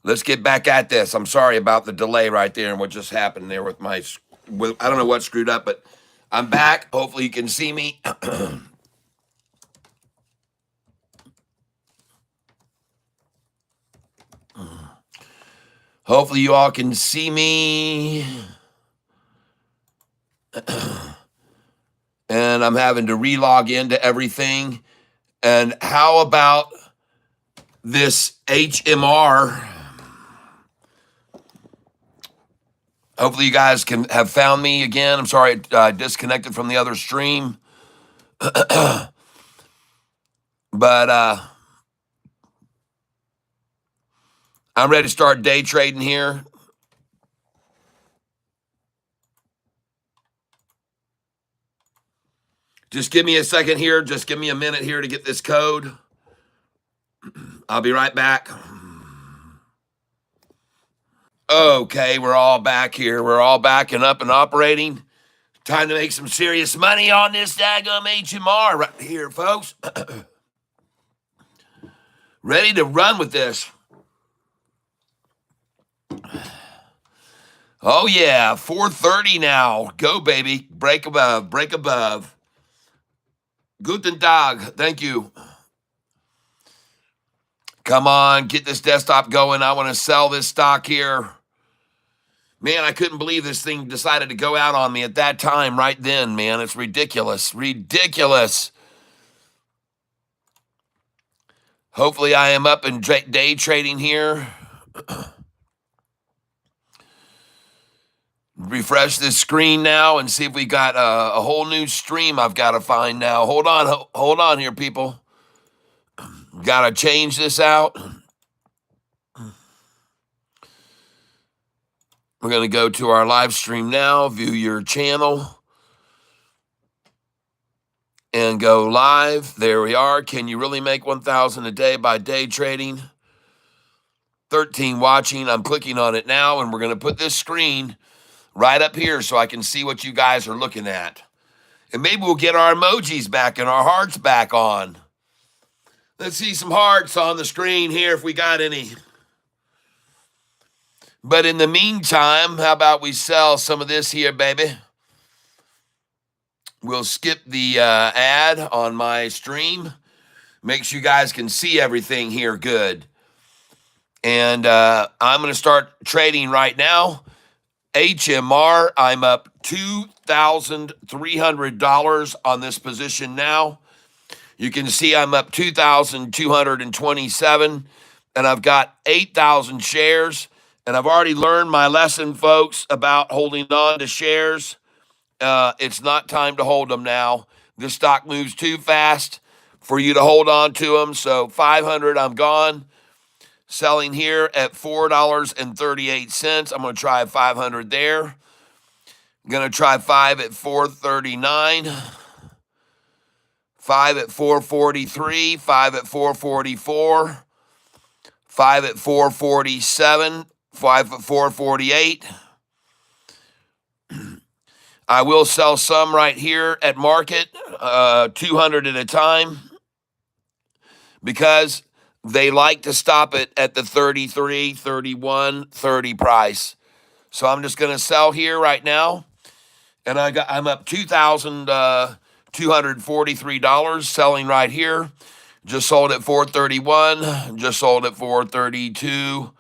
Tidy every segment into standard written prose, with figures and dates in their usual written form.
Let's get back at this. I'm sorry about the delay right there and what just happened there with my, I don't know what screwed up, but I'm back. Hopefully you can see me. Hopefully you all can see me. And I'm having to relog into everything. And how about this HMR? Hopefully you guys can have found me again. I'm sorry I disconnected from the other stream. But I'm ready to start day trading here. Just give me a second here. Just give me a minute here to get this code. I'll be right back. Okay, we're all back here. We're all back and up and operating. Time to make some serious money on this daggum HMR right here, folks. Ready to run with this. Oh, yeah, 4:30 now. Go, baby. Break above, break above. Guten Tag. Thank you. Come on, get this desktop going. I want to sell this stock here. Man, I couldn't believe this thing decided to go out on me at that time right then, man. It's ridiculous. Ridiculous. Hopefully I am up in day trading here. Refresh this screen now and see if we got a whole new stream I've got to find now. Hold on here, people. Got to change this out. We're going to go to our live stream now, view your channel, and go live. There we are. Can you really make $1,000 a day by day trading? 13 watching. I'm clicking on it now, and we're going to put this screen right up here so I can see what you guys are looking at. And maybe we'll get our emojis back and our hearts back on. Let's see some hearts on the screen here if we got any. But in the meantime, how about we sell some of this here, baby? We'll skip the ad on my stream. Make sure you guys can see everything here good. And I'm going to start trading right now. HMR, I'm up $2,300 on this position now. You can see I'm up 2,227, and I've got 8,000 shares. And I've already learned my lesson, folks, about holding on to shares. It's not time to hold them now. This stock moves too fast for you to hold on to them. So 500, I'm gone. Selling here at $4.38. I'm going to try 500 there. I'm going to try 5 at 439. 5 at 443. 5 at 444. 5 at 447. 5 at 448. I will sell some right here at market, 200 at a time, because they like to stop it at the 33, 31, 30 price. So I'm just going to sell here right now, and I'm up $2,243 selling right here. Just sold at 431. Just sold at 432.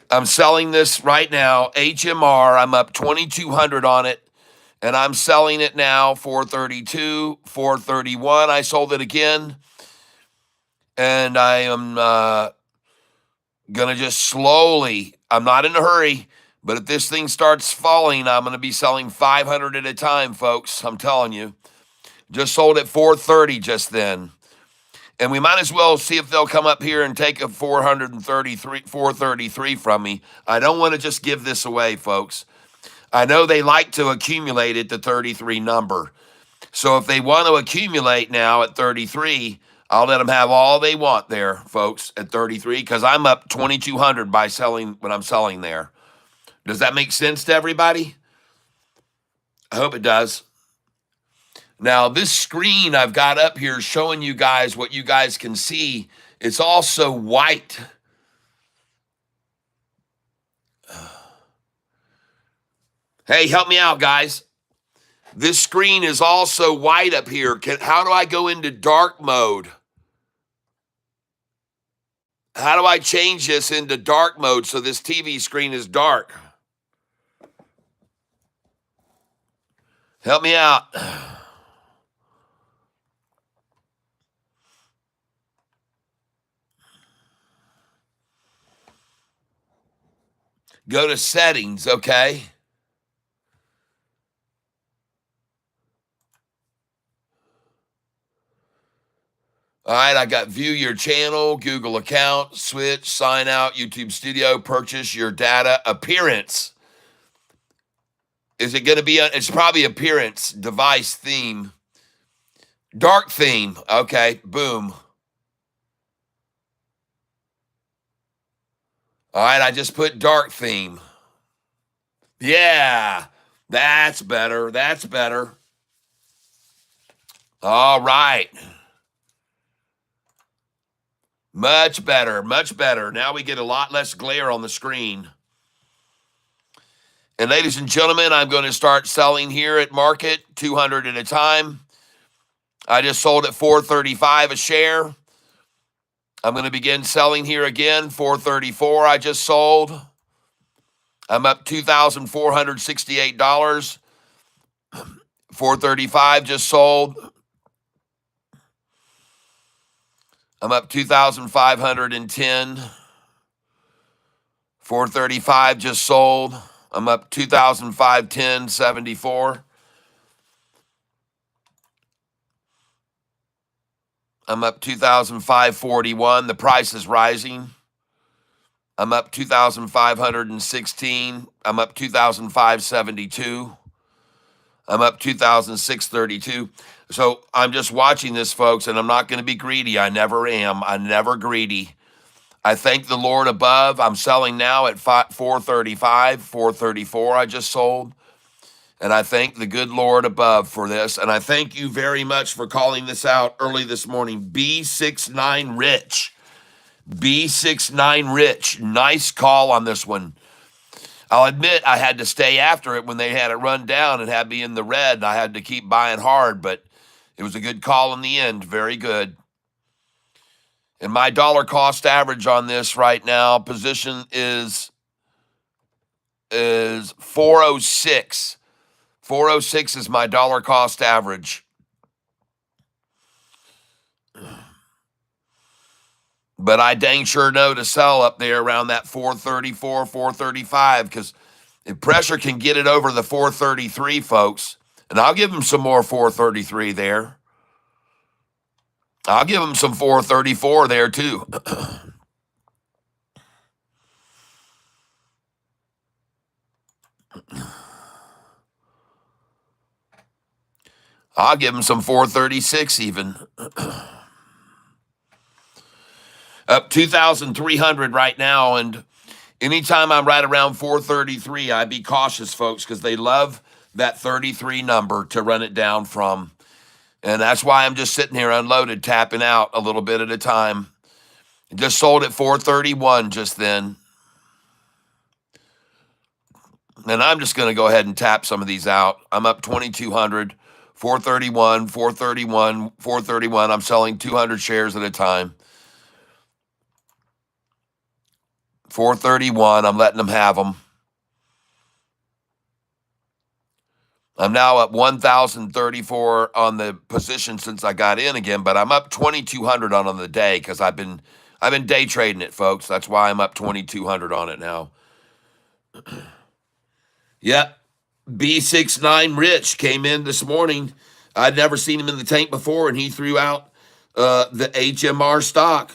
I'm selling this right now, HMR. I'm up 2,200 on it, and I'm selling it now, 432, 431. I sold it again, and I am going to just slowly, I'm not in a hurry, but if this thing starts falling, I'm going to be selling 500 at a time, folks. I'm telling you. Just sold at 430 just then. And we might as well see if they'll come up here and take a 433 from me. I don't want to just give this away, folks. I know they like to accumulate at the 33 number. So if they want to accumulate now at 33, I'll let them have all they want there, folks, at 33, because I'm up 2,200 by selling when I'm selling there. Does that make sense to everybody? I hope it does. Now, this screen I've got up here showing you guys what you guys can see. It's also white. Hey, help me out, guys. This screen is also white up here. How do I go into dark mode? How do I change this into dark mode so this TV screen is dark? Help me out. Go to settings, okay? All right, I got view your channel, Google account, switch, sign out, YouTube Studio, purchase your data, appearance. Is it going to be, it's probably appearance, device, theme, dark theme. Okay, boom. All right, I just put dark theme. Yeah, that's better. That's better. All right. Much better, much better. Now we get a lot less glare on the screen. And ladies and gentlemen, I'm going to start selling here at market, 200 at a time. I just sold at $4.35 a share. I'm going to begin selling here again, $4.34 I just sold. I'm up $2,468. $4.35 just sold. I'm up 2,510. $4.35 just sold. I'm up 2,510.74. I'm up 2,541. The price is rising. I'm up 2,516. I'm up 2,572. I'm up 2,632. So I'm just watching this, folks, and I'm not going to be greedy. I never am. I'm never greedy. I thank the Lord above. I'm selling now at $4.35, $4.34 I just sold. And I thank the good Lord above for this. And I thank you very much for calling this out early this morning. B69 Rich. B69 Rich. Nice call on this one. I'll admit I had to stay after it when they had it run down and had me in the red. I had to keep buying hard, but it was a good call in the end. Very good. And my dollar cost average on this right now, position is 406. 406 is my dollar cost average. But I dang sure know to sell up there around that 434, 435, because if pressure can get it over the 433, folks, and I'll give them some more 433 there. I'll give them some 434 there too. I'll give them some 436 even. Up 2,300 right now, and anytime I'm right around 433, I'd be cautious, folks, because they love that 33 number to run it down from. And that's why I'm just sitting here unloaded, tapping out a little bit at a time. Just sold at 431 just then. And I'm just going to go ahead and tap some of these out. I'm up 2,200, 431, 431, 431. I'm selling 200 shares at a time. 431, I'm letting them have them. I'm now up 1,034 on the position since I got in again, but I'm up 2,200 on the day because I've been day trading it, folks. That's why I'm up 2,200 on it now. Yep. B69 Rich came in this morning. I'd never seen him in the tank before, and he threw out the HMR stock.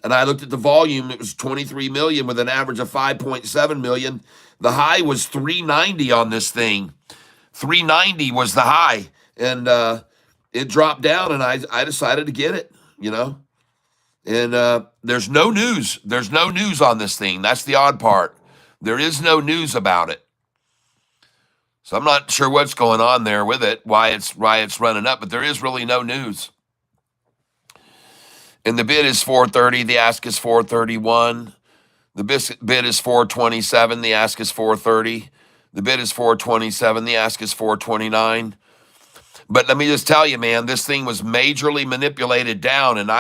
And I looked at the volume. It was 23 million with an average of 5.7 million. The high was 390 on this thing. 390 was the high. And it dropped down, and I decided to get it, you know. And there's no news. There's no news on this thing. That's the odd part. There is no news about it. So I'm not sure what's going on there with it, why it's running up, but there is really no news. And the bid is 430, the ask is 431. The bid is 427, the ask is 430. The bid is 427. The ask is 429. But let me just tell you, man, this thing was majorly manipulated down, and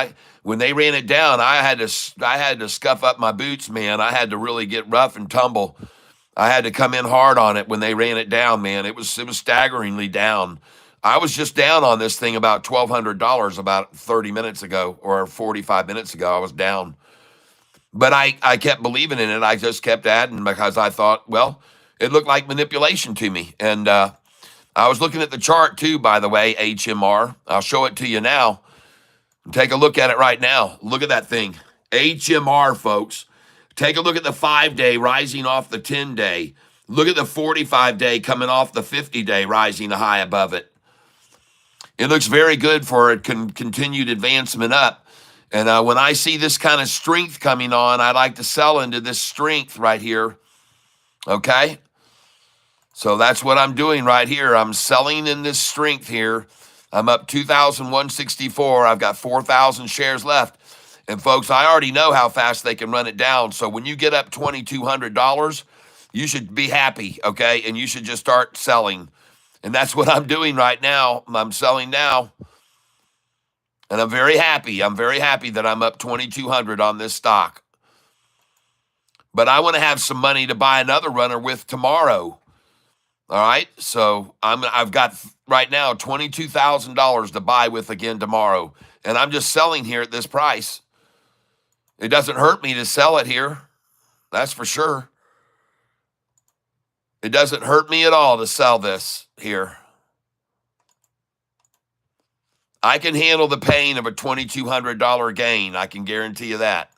when they ran it down, I had to scuff up my boots, man. I had to really get rough and tumble. I had to come in hard on it when they ran it down, man. It was staggeringly down. I was just down on this thing about $1,200 about 30 minutes ago or 45 minutes ago. I was down. But I kept believing in it. I just kept adding because I thought, well, it looked like manipulation to me. And I was looking at the chart too, by the way, HMR. I'll show it to you now. Take a look at it right now. Look at that thing. HMR, folks. Take a look at the 5-day rising off the 10-day. Look at the 45-day coming off the 50-day rising high above it. It looks very good for a continued advancement up. And when I see this kind of strength coming on, I like to sell into this strength right here. Okay? So that's what I'm doing right here. I'm selling in this strength here. I'm up 2,164. I've got 4,000 shares left. And folks, I already know how fast they can run it down. So when you get up $2,200, you should be happy, okay? And you should just start selling. And that's what I'm doing right now. I'm selling now. And I'm very happy. I'm very happy that I'm up 2,200 on this stock. But I want to have some money to buy another runner with tomorrow. All right, so I've got right now $22,000 to buy with again tomorrow, and I'm just selling here at this price. It doesn't hurt me to sell it here, that's for sure. It doesn't hurt me at all to sell this here. I can handle the pain of a $2,200 gain. I can guarantee you that.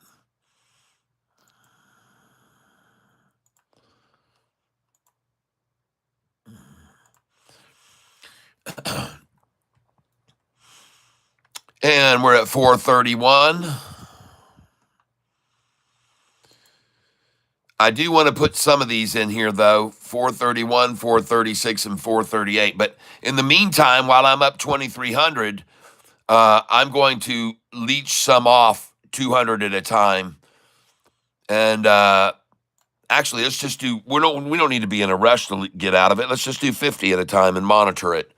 And we're at 431. I do want to put some of these in here, though, 431, 436, and 438. But in the meantime, while I'm up 2,300, I'm going to leech some off 200 at a time. And actually, let's just do, we don't need to be in a rush to get out of it. Let's just do 50 at a time and monitor it.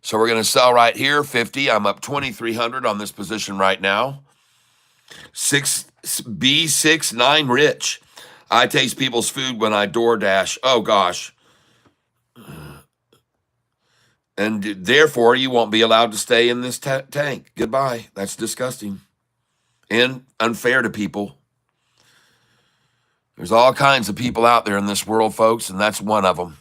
So we're going to sell right here, 50. I'm up 2,300 on this position right now. B69 Rich. I taste people's food when I DoorDash. Oh, gosh. And therefore, you won't be allowed to stay in this tank. Goodbye. That's disgusting and unfair to people. There's all kinds of people out there in this world, folks, and that's one of them.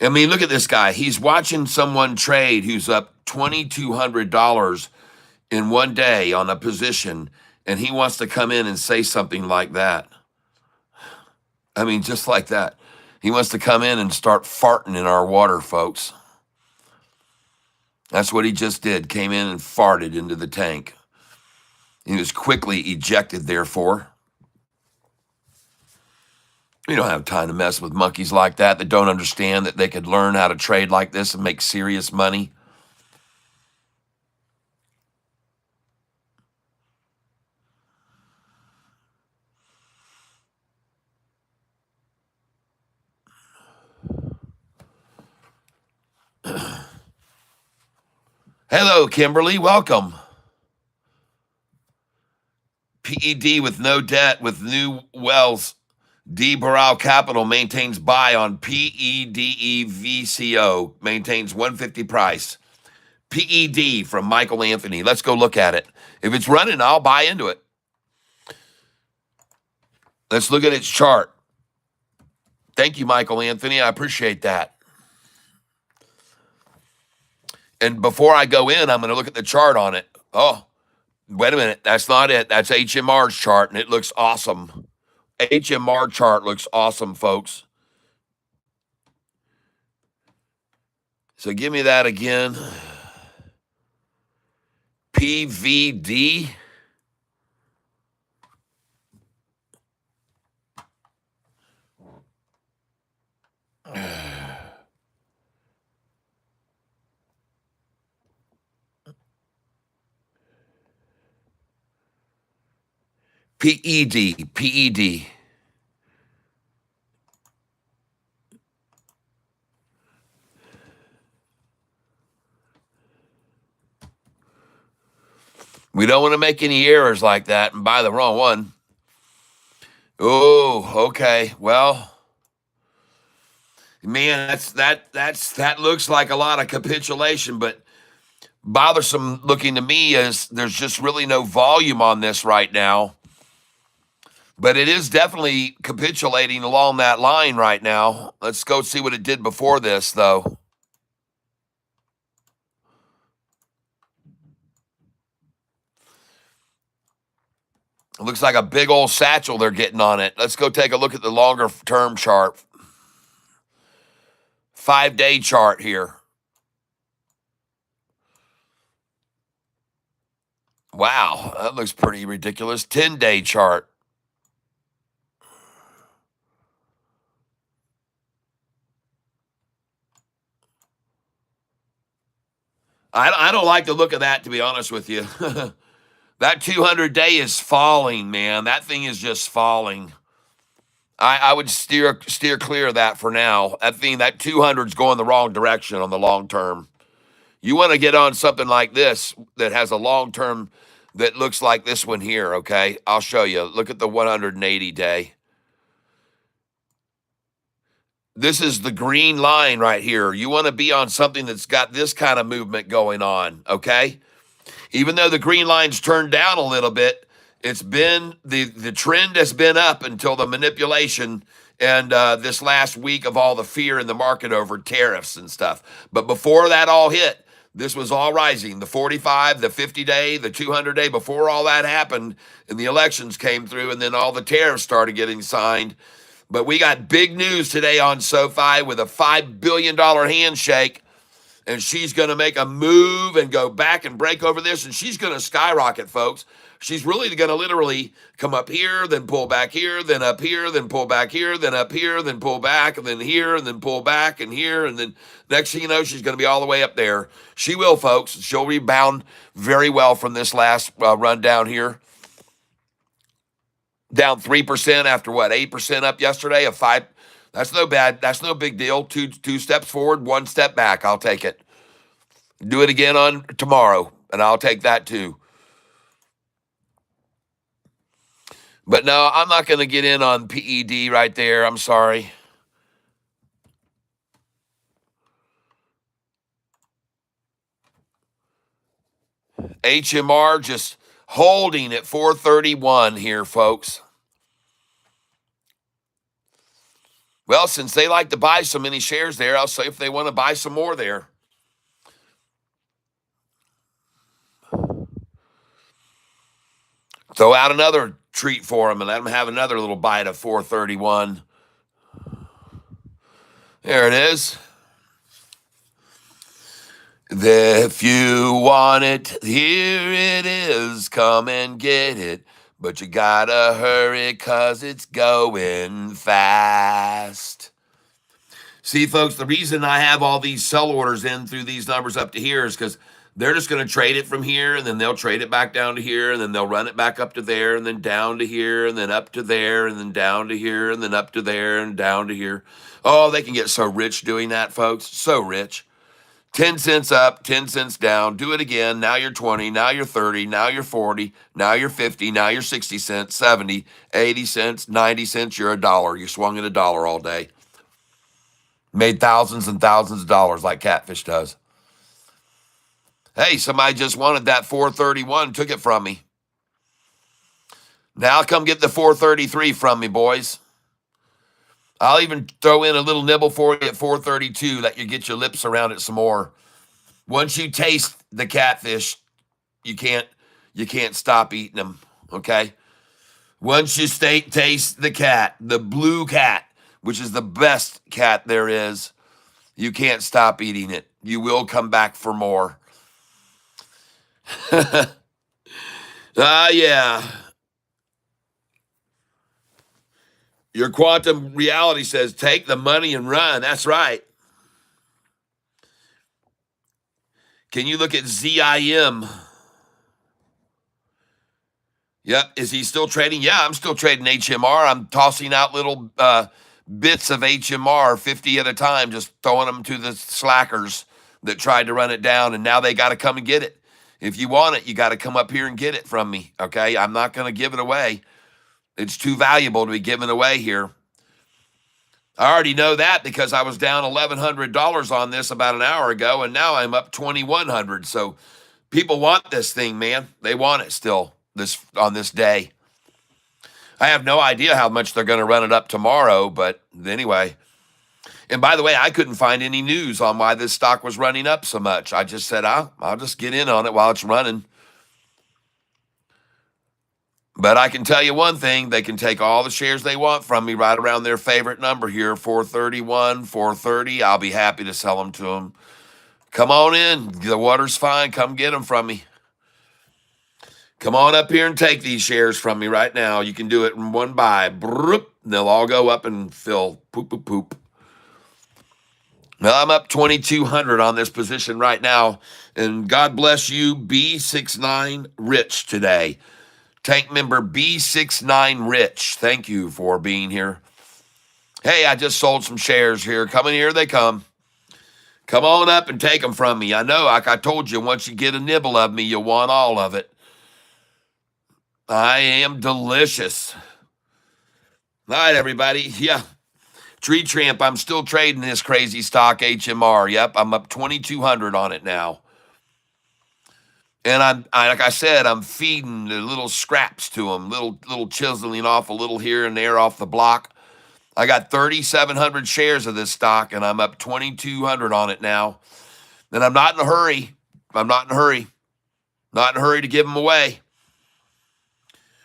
I mean, look at this guy. He's watching someone trade who's up $2,200 in one day on a position, and he wants to come in and say something like that. I mean, just like that. He wants to come in and start farting in our water, folks. That's what he just did. Came in and farted into the tank. He was quickly ejected, therefore. We don't have time to mess with monkeys like that don't understand that they could learn how to trade like this and make serious money. Hello, Kimberly. Welcome. PED with no debt with new wells. D. Burrell Capital maintains buy on PEDEVCO, maintains 150 price. PED from Michael Anthony. Let's go look at it. If it's running, I'll buy into it. Let's look at its chart. Thank you, Michael Anthony. I appreciate that. And before I go in, I'm going to look at the chart on it. Oh, wait a minute. That's not it. That's HMR's chart, and it looks awesome. HMR chart looks awesome, folks. So give me that again. PVD. PED, PED. We don't want to make any errors like that and buy the wrong one. Oh, okay. Well, man, that looks like a lot of capitulation, but bothersome looking to me is there's just really no volume on this right now. But it is definitely capitulating along that line right now. Let's go see what it did before this, though. It looks like a big old satchel they're getting on it. Let's go take a look at the longer term chart. 5-day chart here. Wow, that looks pretty ridiculous. 10-day chart. I don't like the look of that, to be honest with you. That 200-day is falling, man. That thing is just falling. I would steer clear of that for now. That 200 is going the wrong direction on the long term. You want to get on something like this that has a long term that looks like this one here, okay? I'll show you. Look at the 180-day. This is the green line right here. You want to be on something that's got this kind of movement going on, okay? Even though the green line's turned down a little bit, it's been the trend has been up until the manipulation and this last week of all the fear in the market over tariffs and stuff. But before that all hit, this was all rising. The 45, the 50-day, the 200-day, before all that happened and the elections came through and then all the tariffs started getting signed. But we got big news today on SoFi with a $5 billion handshake, and she's going to make a move and go back and break over this, and she's going to skyrocket, folks. She's really going to literally come up here, then pull back here, then up here, then pull back here, then up here, then pull back, and then here, and then pull back, and here, and then next thing you know, she's going to be all the way up there. She will, folks. She'll rebound very well from this last run down here. Down 3% after what, 8% up yesterday, a 5. That's no bad. That's no big deal. Two steps forward, one step back. I'll take it. Do it again on tomorrow, and I'll take that too. But no, I'm not going to get in on PED right there. I'm sorry. HMR just holding at 431 here, folks. Well, since they like to buy so many shares there, I'll say if they want to buy some more there. Throw out another treat for them and let them have another little bite of 431. There it is. If you want it, here it is. Come and get it. But you gotta hurry 'cause it's going fast. See, folks, the reason I have all these sell orders in through these numbers up to here is because they're just going to trade it from here, and then they'll trade it back down to here, and then they'll run it back up to there, and then down to here, and then up to there, and then down to here, and then up to there, and down to here. Oh, they can get so rich doing that, folks. So rich. 10 cents up, 10 cents down. Do it again. Now you're 20. Now you're 30. Now you're 40. Now you're 50. Now you're 60 cents, 70, 80 cents, 90 cents. You're $1. You swung at $1 all day. Made thousands and thousands of dollars like Catfish does. Hey, somebody just wanted that 431, took it from me. Now come get the 433 from me, boys. I'll even throw in a little nibble for you at 432, let you get your lips around it some more. Once you taste the catfish, you can't stop eating them, okay? Once you taste the cat, the blue cat, which is the best cat there is, you can't stop eating it. You will come back for more. Yeah. Your quantum reality says take the money and run. That's right. Can you look at ZIM? Yep. Is he still trading? Yeah, I'm still trading HMR. I'm tossing out little bits of HMR 50 at a time, just throwing them to the slackers that tried to run it down, and now they got to come and get it. If you want it, you got to come up here and get it from me, okay? I'm not going to give it away. It's too valuable to be given away here. I already know that because I was down $1,100 on this about an hour ago, and now I'm up $2,100. So people want this thing, man. They want it still on this day. I have no idea how much they're going to run it up tomorrow, but anyway. And by the way, I couldn't find any news on why this stock was running up so much. I just said, I'll just get in on it while it's running. But I can tell you one thing, they can take all the shares they want from me right around their favorite number here, 431, 430. I'll be happy to sell them to them. Come on in. The water's fine. Come get them from me. Come on up here and take these shares from me right now. You can do it in one buy. Broop, and they'll all go up and fill. Poop, poop, poop. Well, I'm up 2,200 on this position right now. And God bless you, B69 Rich today. Tank member B69 Rich. Thank you for being here. Hey, I just sold some shares here. Coming here they come. Come on up and take them from me. I know, like I told you, once you get a nibble of me, you'll want all of it. I am delicious. All right, everybody. Yeah. Tree Tramp, I'm still trading this crazy stock HMR. Yep, I'm up 2,200 on it now. And like I said, I'm feeding the little scraps to them, little chiseling off a little here and there off the block. I got 3,700 shares of this stock, and I'm up 2,200 on it now. And I'm not in a hurry. I'm not in a hurry. Not in a hurry to give them away.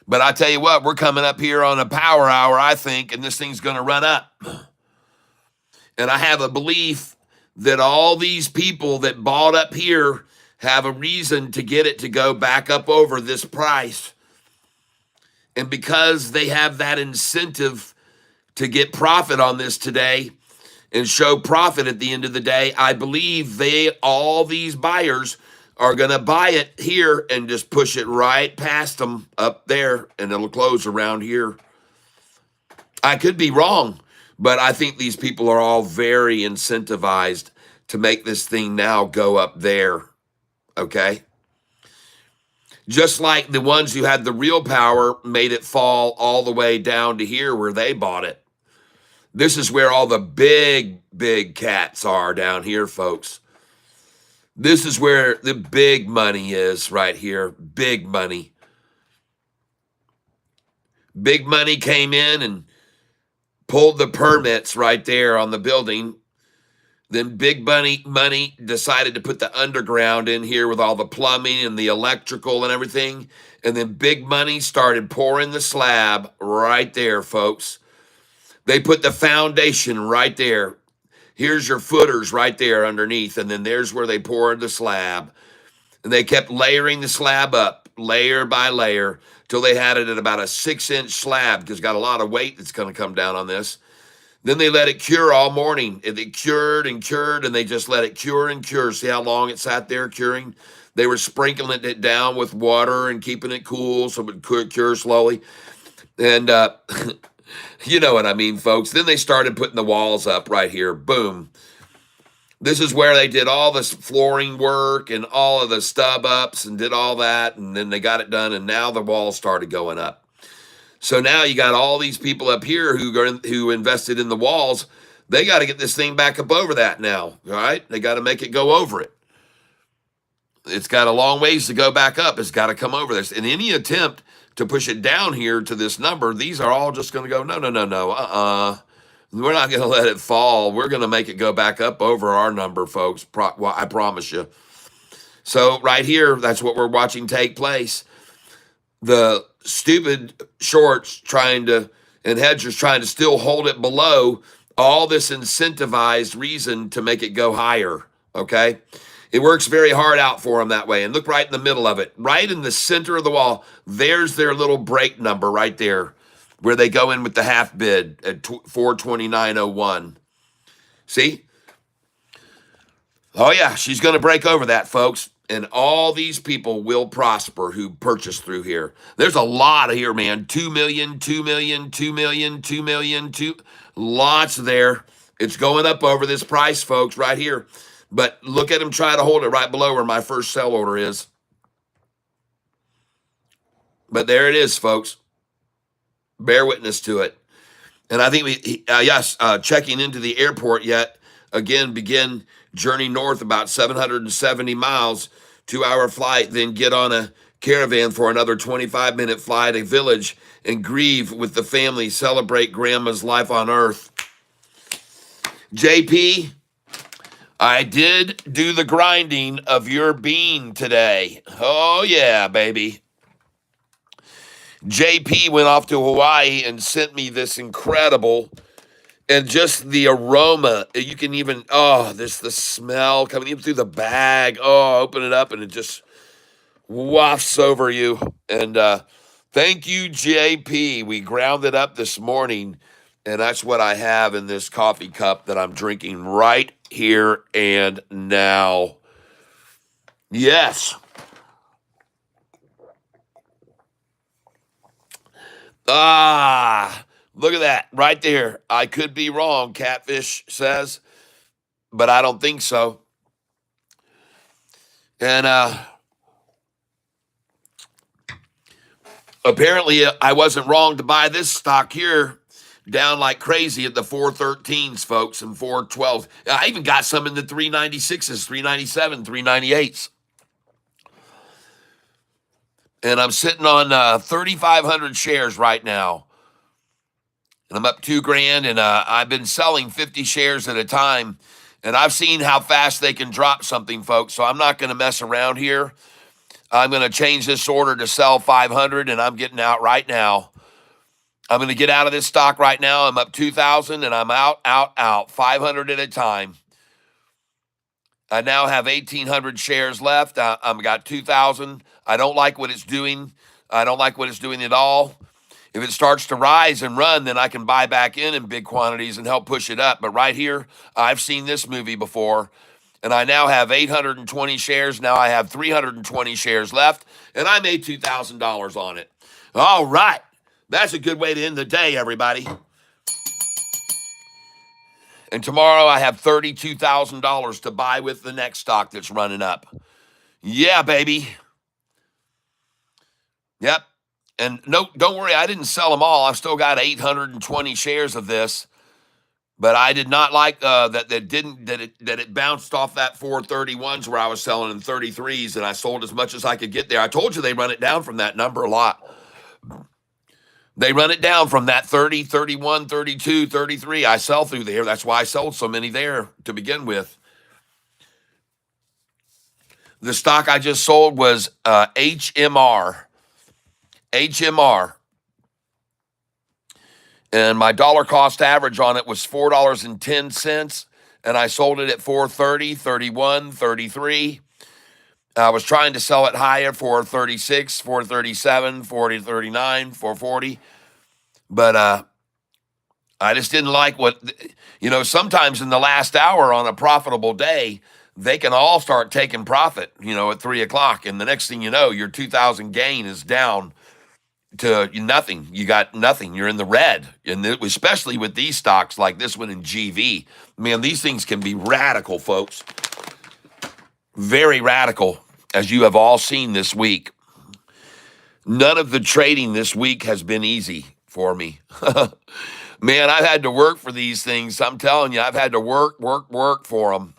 But I tell you what, we're coming up here on a power hour, I think, and this thing's going to run up. And I have a belief that all these people that bought up here have a reason to get it to go back up over this price. And because they have that incentive to get profit on this today and show profit at the end of the day, I believe all these buyers are going to buy it here and just push it right past them up there, and it'll close around here. I could be wrong, but I think these people are all very incentivized to make this thing now go up there. Okay? Just like the ones who had the real power made it fall all the way down to here where they bought it. This is where all the big cats are down here, folks. This is where the big money is right here. Big money. Big money came in and pulled the permits right there on the building. Then big money decided to put the underground in here with all the plumbing and the electrical and everything. And then big money started pouring the slab right there, folks. They put the foundation right there. Here's your footers right there underneath. And then there's where they poured the slab. And they kept layering the slab up, layer by layer, till they had it at about a 6-inch slab, because it's got a lot of weight that's going to come down on this. Then they let it cure all morning. And it cured and cured, and they just let it cure and cure. See how long it sat there curing? They were sprinkling it down with water and keeping it cool so it would cure slowly. And you know what I mean, folks. Then they started putting the walls up right here. Boom. This is where they did all this flooring work and all of the stub ups and did all that. And then they got it done, and now the walls started going up. So now you got all these people up here who invested in the walls. They got to get this thing back up over that now, all right? They got to make it go over it. It's got a long ways to go back up. It's got to come over this. And any attempt to push it down here to this number, these are all just going to go, no. We're not going to let it fall. We're going to make it go back up over our number, folks. I promise you. So right here, that's what we're watching take place. The stupid shorts and hedgers trying to still hold it below all this incentivized reason to make it go higher, okay? It works very hard out for them that way. And look right in the middle of it, right in the center of the wall. There's their little break number right there where they go in with the half bid at 429.01. See? Oh, yeah, she's going to break over that, folks. And all these people will prosper who purchase through here. There's a lot of here, man. 2 million, 2 million, 2 million, 2 million, 2 lots there. It's going up over this price, folks, right here. But look at them try to hold it right below where my first sell order is. But there it is, folks. Bear witness to it. And I think checking into the airport yet. Again, begin journey north about 770 miles, 2-hour flight, then get on a caravan for another 25-minute flight, a village, and grieve with the family, celebrate grandma's life on earth. JP, I did do the grinding of your bean today. Oh, yeah, baby. JP went off to Hawaii and sent me this incredible, and just the aroma, you can even, there's the smell coming in through the bag. Oh, open it up and it just wafts over you. And thank you, JP. We ground it up this morning, and that's what I have in this coffee cup that I'm drinking right here and now. Yes. Look at that right there. I could be wrong, Catfish says, but I don't think so. And apparently I wasn't wrong to buy this stock here down like crazy at the 413s, folks, and 412s. I even got some in the 396s, 397, 398s. And I'm sitting on 3,500 shares right now. And I'm up $2,000, and I've been selling 50 shares at a time. And I've seen how fast they can drop something, folks. So I'm not going to mess around here. I'm going to change this order to sell 500, and I'm getting out right now. I'm going to get out of this stock right now. I'm up 2,000, and I'm out, 500 at a time. I now have 1,800 shares left. I've got 2,000. I don't like what it's doing. I don't like what it's doing at all. If it starts to rise and run, then I can buy back in big quantities and help push it up. But right here, I've seen this movie before, and I now have 820 shares. Now I have 320 shares left, and I made $2,000 on it. All right. That's a good way to end the day, everybody. And tomorrow I have $32,000 to buy with the next stock that's running up. Yeah, baby. Yep. And no, don't worry, I didn't sell them all. I've still got 820 shares of this, but I did not like that it bounced off that 431s where I was selling in 33s, and I sold as much as I could get there. I told you they run it down from that number a lot. They run it down from that 30, 31, 32, 33. I sell through there. That's why I sold so many there to begin with. The stock I just sold was HMR. HMR. And my dollar cost average on it was $4.10. And I sold it at 430, 31, 33. I was trying to sell it higher, 436, 437, 439, 440. But I just didn't like sometimes in the last hour on a profitable day, they can all start taking profit, at 3 o'clock. And the next thing you know, your 2,000 gain is down to nothing. You got nothing. You're in the red. And especially with these stocks like this one in GV. Man, these things can be radical, folks. Very radical, as you have all seen this week. None of the trading this week has been easy for me. Man, I've had to work for these things. I'm telling you, I've had to work for them.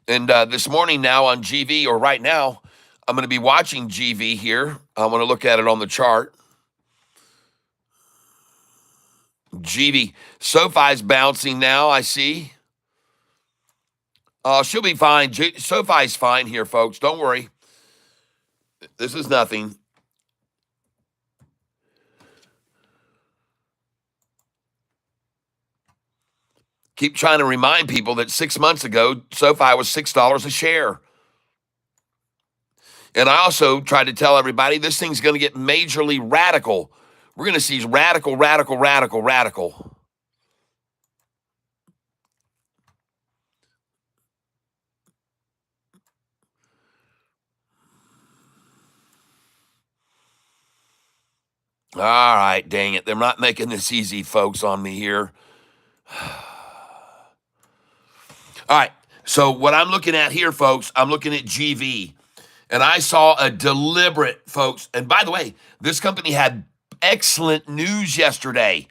And this morning now on GV, or right now, I'm going to be watching GV here. I want to look at it on the chart. GV. SoFi's bouncing now, I see. She'll be fine. SoFi's fine here, folks. Don't worry. This is nothing. Keep trying to remind people that 6 months ago, SoFi was $6 a share. And I also tried to tell everybody this thing's going to get majorly radical. We're going to see radical. All right, dang it. They're not making this easy, folks, on me here. All right, so what I'm looking at here, folks, I'm looking at GV. And I saw a deliberate, folks. And by the way, this company had excellent news yesterday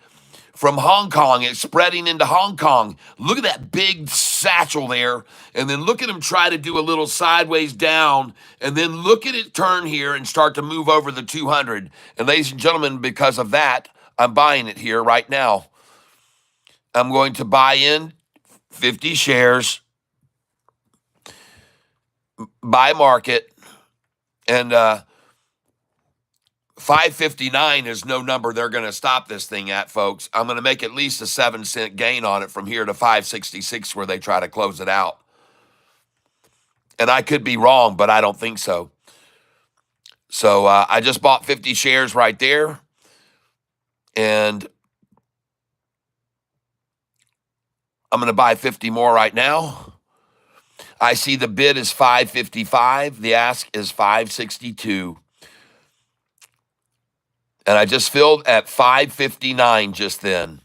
from Hong Kong. It's spreading into Hong Kong. Look at that big satchel there. And then look at them try to do a little sideways down. And then look at it turn here and start to move over the 200. And ladies and gentlemen, because of that, I'm buying it here right now. I'm going to buy in 50 shares, buy market, and 559 is no number they're going to stop this thing at, folks. I'm going to make at least a 7-cent gain on it from here to 566 where they try to close it out. And I could be wrong, but I don't think so. So I just bought 50 shares right there. And I'm going to buy 50 more right now. I see the bid is 555. The ask is 562. And I just filled at 559 just then.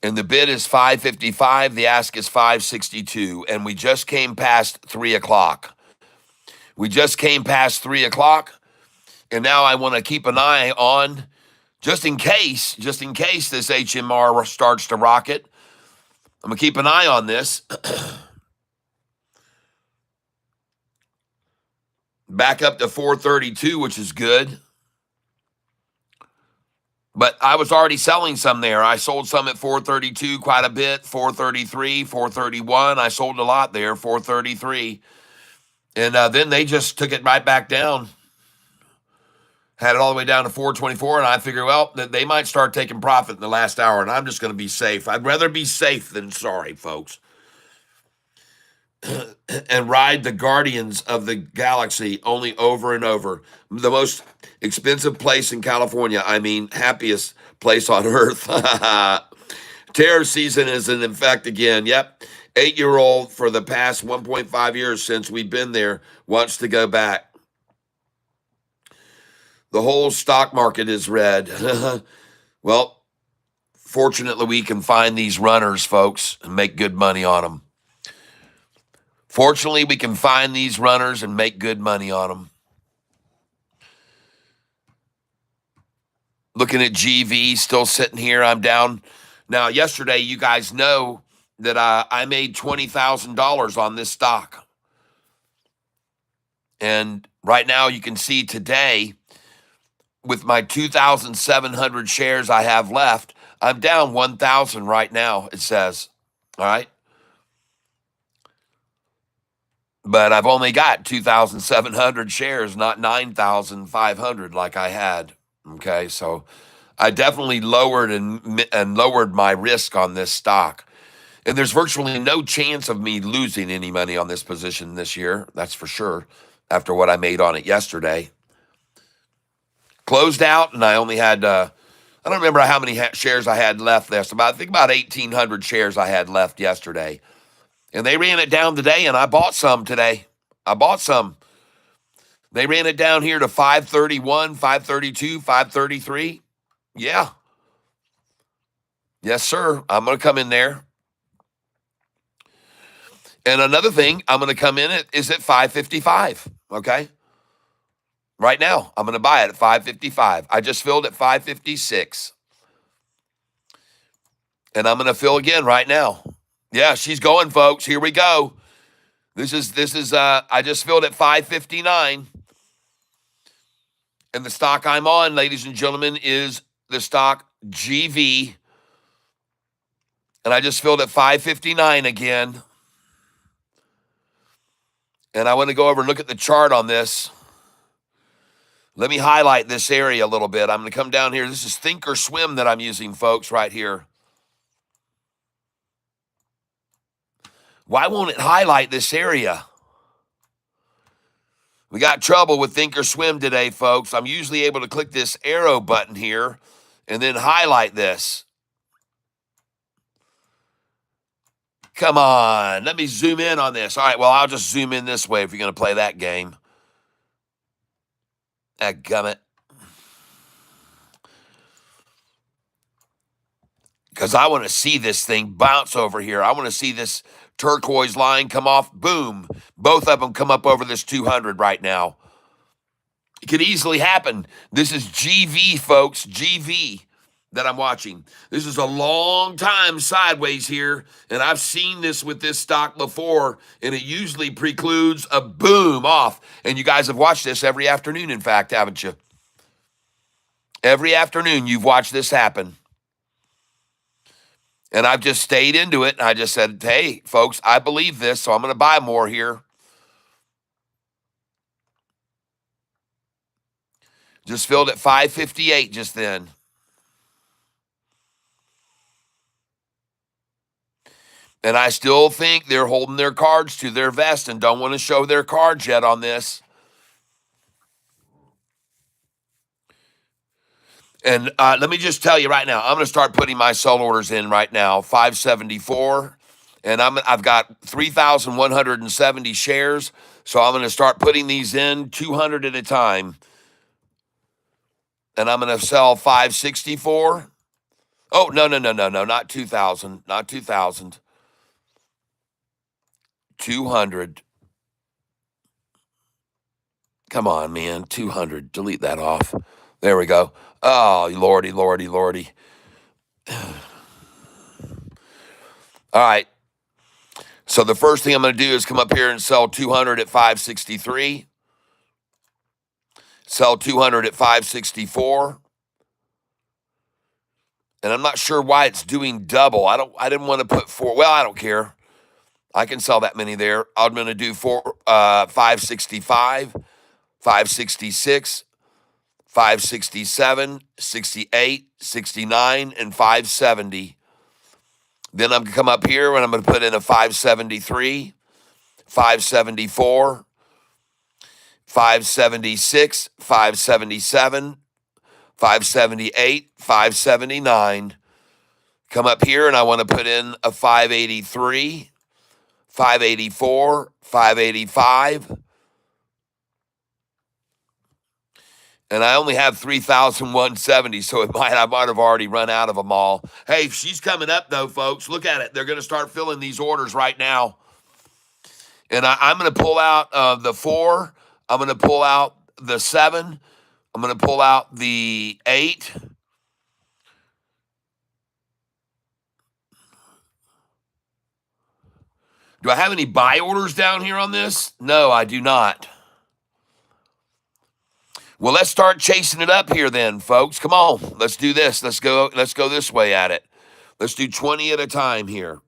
And the bid is 555. The ask is 562. And we just came past 3 o'clock. We just came past 3 o'clock. And now I want to keep an eye on, just in case this HMR starts to rocket. I'm going to keep an eye on this. Back up to 432, which is good. But I was already selling some there. I sold some at 432 quite a bit, 433, 431. I sold a lot there, 433. And then they just took it right back down. Had it all the way down to 424, and I figure, well, they might start taking profit in the last hour, and I'm just going to be safe. I'd rather be safe than sorry, folks. And ride the Guardians of the Galaxy only over and over. The most expensive place in California. I mean, happiest place on earth. Terror season is in effect again. Yep. 8-year-old for the past 1.5 years since we've been there wants to go back. The whole stock market is red. Well, fortunately, we can find these runners, folks, and make good money on them. Fortunately, we can find these runners and make good money on them. Looking at GV, still sitting here. I'm down. Now, yesterday, you guys know that I made $20,000 on this stock. And right now, you can see today, with my 2,700 shares I have left, I'm down 1,000 right now, it says. All right. But I've only got 2,700 shares, not 9,500 like I had. Okay, so I definitely lowered and lowered my risk on this stock. And there's virtually no chance of me losing any money on this position this year. That's for sure, after what I made on it yesterday. Closed out, and I only had, I don't remember how many shares I had left there. So I think about 1,800 shares I had left yesterday. And they ran it down today, and I bought some today. I bought some. They ran it down here to 531, 532, 533. Yeah. Yes, sir. I'm going to come in there. And another thing I'm going to come in is at 555, okay? Right now, I'm going to buy it at 555. I just filled at 556. And I'm going to fill again right now. Yeah, she's going, folks. Here we go. This is I just filled at 559. And the stock I'm on, ladies and gentlemen, is the stock GV. And I just filled at 559 again. And I want to go over and look at the chart on this. Let me highlight this area a little bit. I'm going to come down here. This is Thinkorswim that I'm using, folks, right here. Why won't it highlight this area? We got trouble with Thinkorswim today, folks. I'm usually able to click this arrow button here and then highlight this. Come on, let me zoom in on this. All right, well, I'll just zoom in this way if you're going to play that game. Dadgummit. because I want to see this thing bounce over here. I want to see this turquoise line come off. Boom. Both of them come up over this 200 right now. It could easily happen. This is GV, folks. GV that I'm watching. This is a long time sideways here, and I've seen this with this stock before, and it usually precludes a boom off. And you guys have watched this every afternoon, in fact, haven't you? Every afternoon you've watched this happen. And I've just stayed into it. I just said, hey, folks, I believe this, so I'm going to buy more here. Just filled at 558 just then. And I still think they're holding their cards to their vest and don't want to show their cards yet on this. And let me just tell you right now, I'm going to start putting my sell orders in right now, 574. And I've got 3,170 shares. So I'm going to start putting these in 200 at a time. And I'm going to sell 564. Oh, no, not 2,000. Not 2,000. 200. Come on, man. 200. Delete that off. There we go. Oh, lordy. All right. So the first thing I'm going to do is come up here and sell 200 at 563. Sell 200 at 564. And I'm not sure why it's doing double. I didn't want to put four. Well, I don't care. I can sell that many there. I'm going to do 565, 566, 567, 68, 69, and 570. Then I'm going to come up here and I'm going to put in a 573, 574, 576, 577, 578, 579. Come up here and I want to put in a 583, 584, 585. And I only have 3,170, so I might have already run out of them all. Hey, she's coming up, though, folks. Look at it. They're going to start filling these orders right now. And I'm going to pull out the 4. I'm going to pull out the 7. I'm going to pull out the 8. Do I have any buy orders down here on this? No, I do not. Well, let's start chasing it up here then, folks. Come on. Let's do this. Let's go this way at it. Let's do 20 at a time here.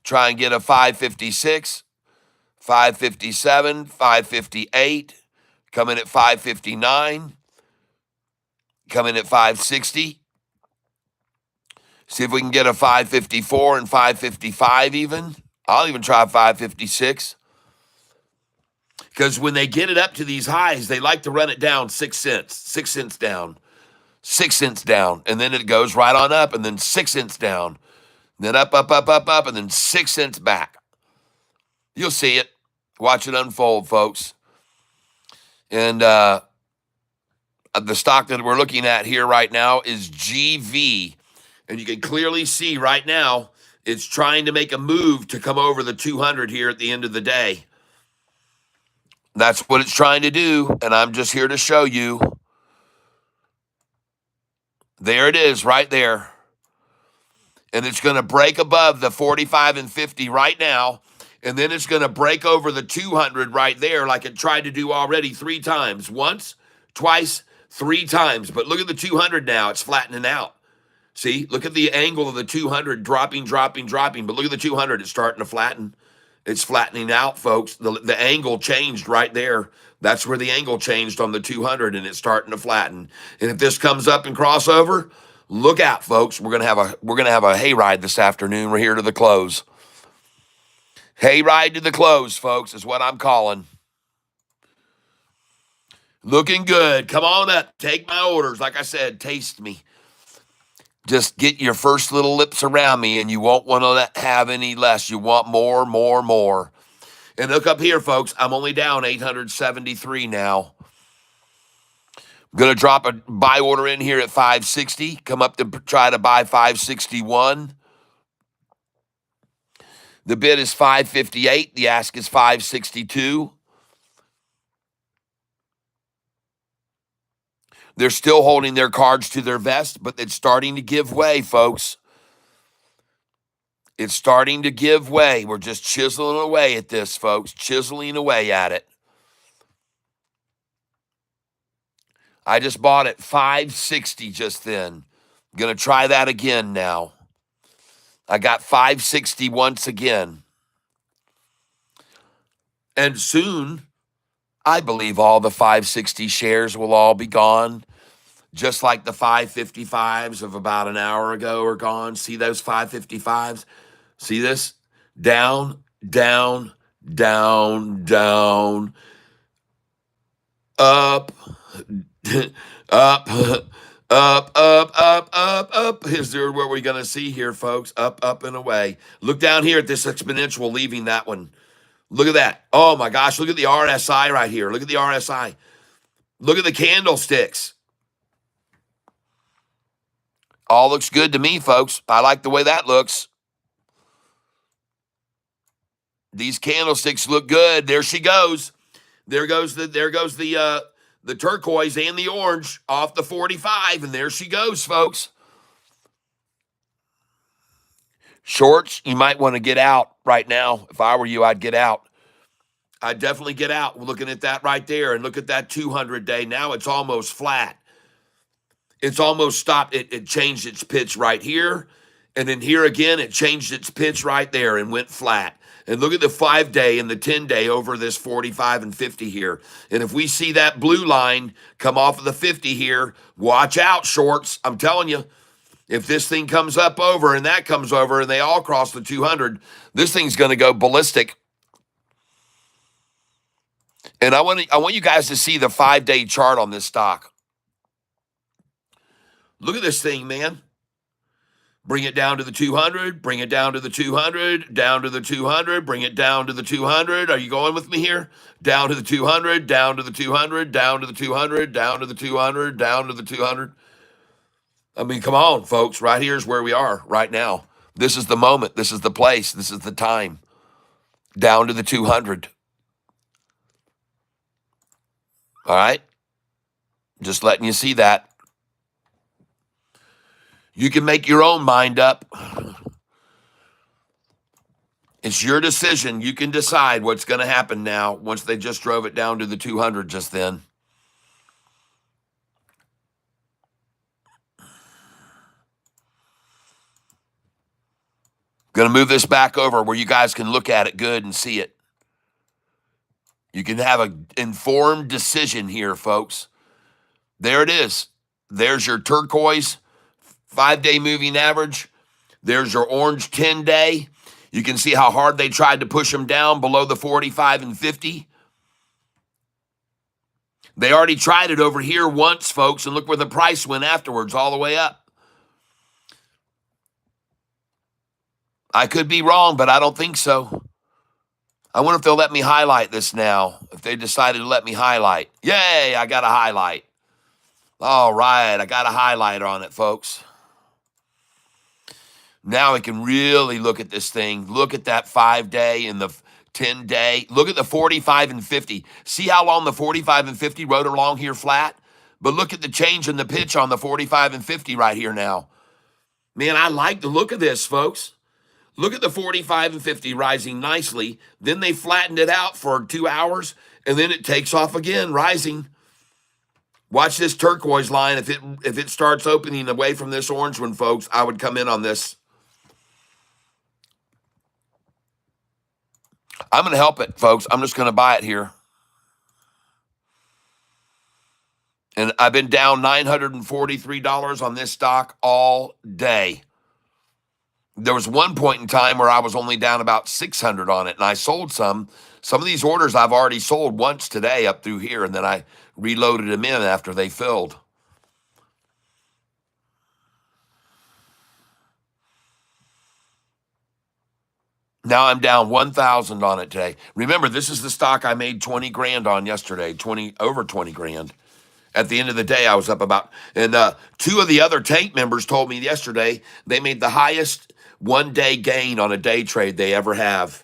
Try and get a 556, 557, 558. Come in at 559. Come in at 560. See if we can get a 554 and 555 even. I'll even try 556. Because when they get it up to these highs, they like to run it down 6 cents. 6 cents down. 6 cents down. And then it goes right on up, and then 6 cents down. Then up, and then 6 cents back. You'll see it. Watch it unfold, folks. And the stock that we're looking at here right now is GV. And you can clearly see right now it's trying to make a move to come over the 200 here at the end of the day. That's what it's trying to do, and I'm just here to show you. There it is right there. And it's going to break above the 45 and 50 right now, and then it's going to break over the 200 right there like it tried to do already 3 times. Once, twice, 3 times. But look at the 200 now. It's flattening out. See? Look at the angle of the 200 dropping. But look at the 200. It's starting to flatten. It's flattening out, folks. The angle changed right there. That's where the angle changed on the 200, and it's starting to flatten. And if this comes up and crossover, look out, folks. We're gonna have a hayride this afternoon. We're here to the close. Hayride to the close, folks, is what I'm calling. Looking good. Come on up. Take my orders. Like I said, taste me. Just get your first little lips around me, and you won't want to have any less. You want more. And look up here, folks. I'm only down 873 now. Going to drop a buy order in here at 560. Come up to try to buy 561. The bid is 558. The ask is 562. They're still holding their cards to their vest, but it's starting to give way, folks. It's starting to give way. We're just chiseling away at this, folks. Chiseling away at it. I just bought it 560 just then. Going to try that again now. I got 560 once again. And soon, I believe all the 560 shares will all be gone. Just like the 555s of about an hour ago are gone. See those 555s? See this? Down, down, down, down, up, up, up. Is there what we're going to see here, folks? Up, up, and away. Look down here at this exponential, leaving that one. Look at that. Oh, my gosh. Look at the RSI right here. Look at the RSI. Look at the candlesticks. All looks good to me, folks. I like the way that looks. These candlesticks look good. There she goes. There goes the turquoise and the orange off the 45, and there she goes, folks. Shorts, you might want to get out right now. If I were you, I'd get out. I'd definitely get out. We're looking at that right there, and look at that 200-day. Now it's almost flat. It's almost stopped. It changed its pitch right here. And then here again, it changed its pitch right there and went flat. And look at the 5-day and the 10-day over this 45 and 50 here. And if we see that blue line come off of the 50 here, watch out, shorts. I'm telling you, if this thing comes up over and that comes over and they all cross the 200, this thing's going to go ballistic. And I want you guys to see the 5-day chart on this stock. Look at this thing, man. Bring it down to the 200, bring it down to the 200, down to the 200, bring it down to the 200. Are you going with me here? Down to the 200, down to the 200, down to the 200, down to the 200, down to the 200. I mean, come on, folks. Right here's where we are right now. This is the moment. This is the place. This is the time. Down to the 200. All right? Just letting you see that. You can make your own mind up. It's your decision. You can decide what's going to happen now once they just drove it down to the 200 just then. Going to move this back over where you guys can look at it good and see it. You can have an informed decision here, folks. There it is. There's your turquoise 5-day moving average. There's your orange 10-day. You can see how hard they tried to push them down below the 45 and 50. They already tried it over here once, folks, and look where the price went afterwards, all the way up. I could be wrong, but I don't think so. I wonder if they'll let me highlight this now, if they decided to let me highlight. Yay, I got a highlight. All right, I got a highlighter on it, folks. Now we can really look at this thing. Look at that 5-day and the 10-day. Look at the 45 and 50. See how long the 45 and 50 rode along here flat? But look at the change in the pitch on the 45 and 50 right here now. Man, I like the look of this, folks. Look at the 45 and 50 rising nicely. Then they flattened it out for 2 hours, and then it takes off again, rising. Watch this turquoise line. If it starts opening away from this orange one, folks, I would come in on this. I'm going to help it, folks. I'm just going to buy it here. And I've been down $943 on this stock all day. There was one point in time where I was only down about $600 on it, and I sold some. Some of these orders I've already sold once today up through here, and then I reloaded them in after they filled. Now I'm down 1,000 on it today. Remember, this is the stock I made 20 grand on yesterday, over 20 grand. At the end of the day, I was up about, and two of the other tank members told me yesterday they made the highest 1 day gain on a day trade they ever have.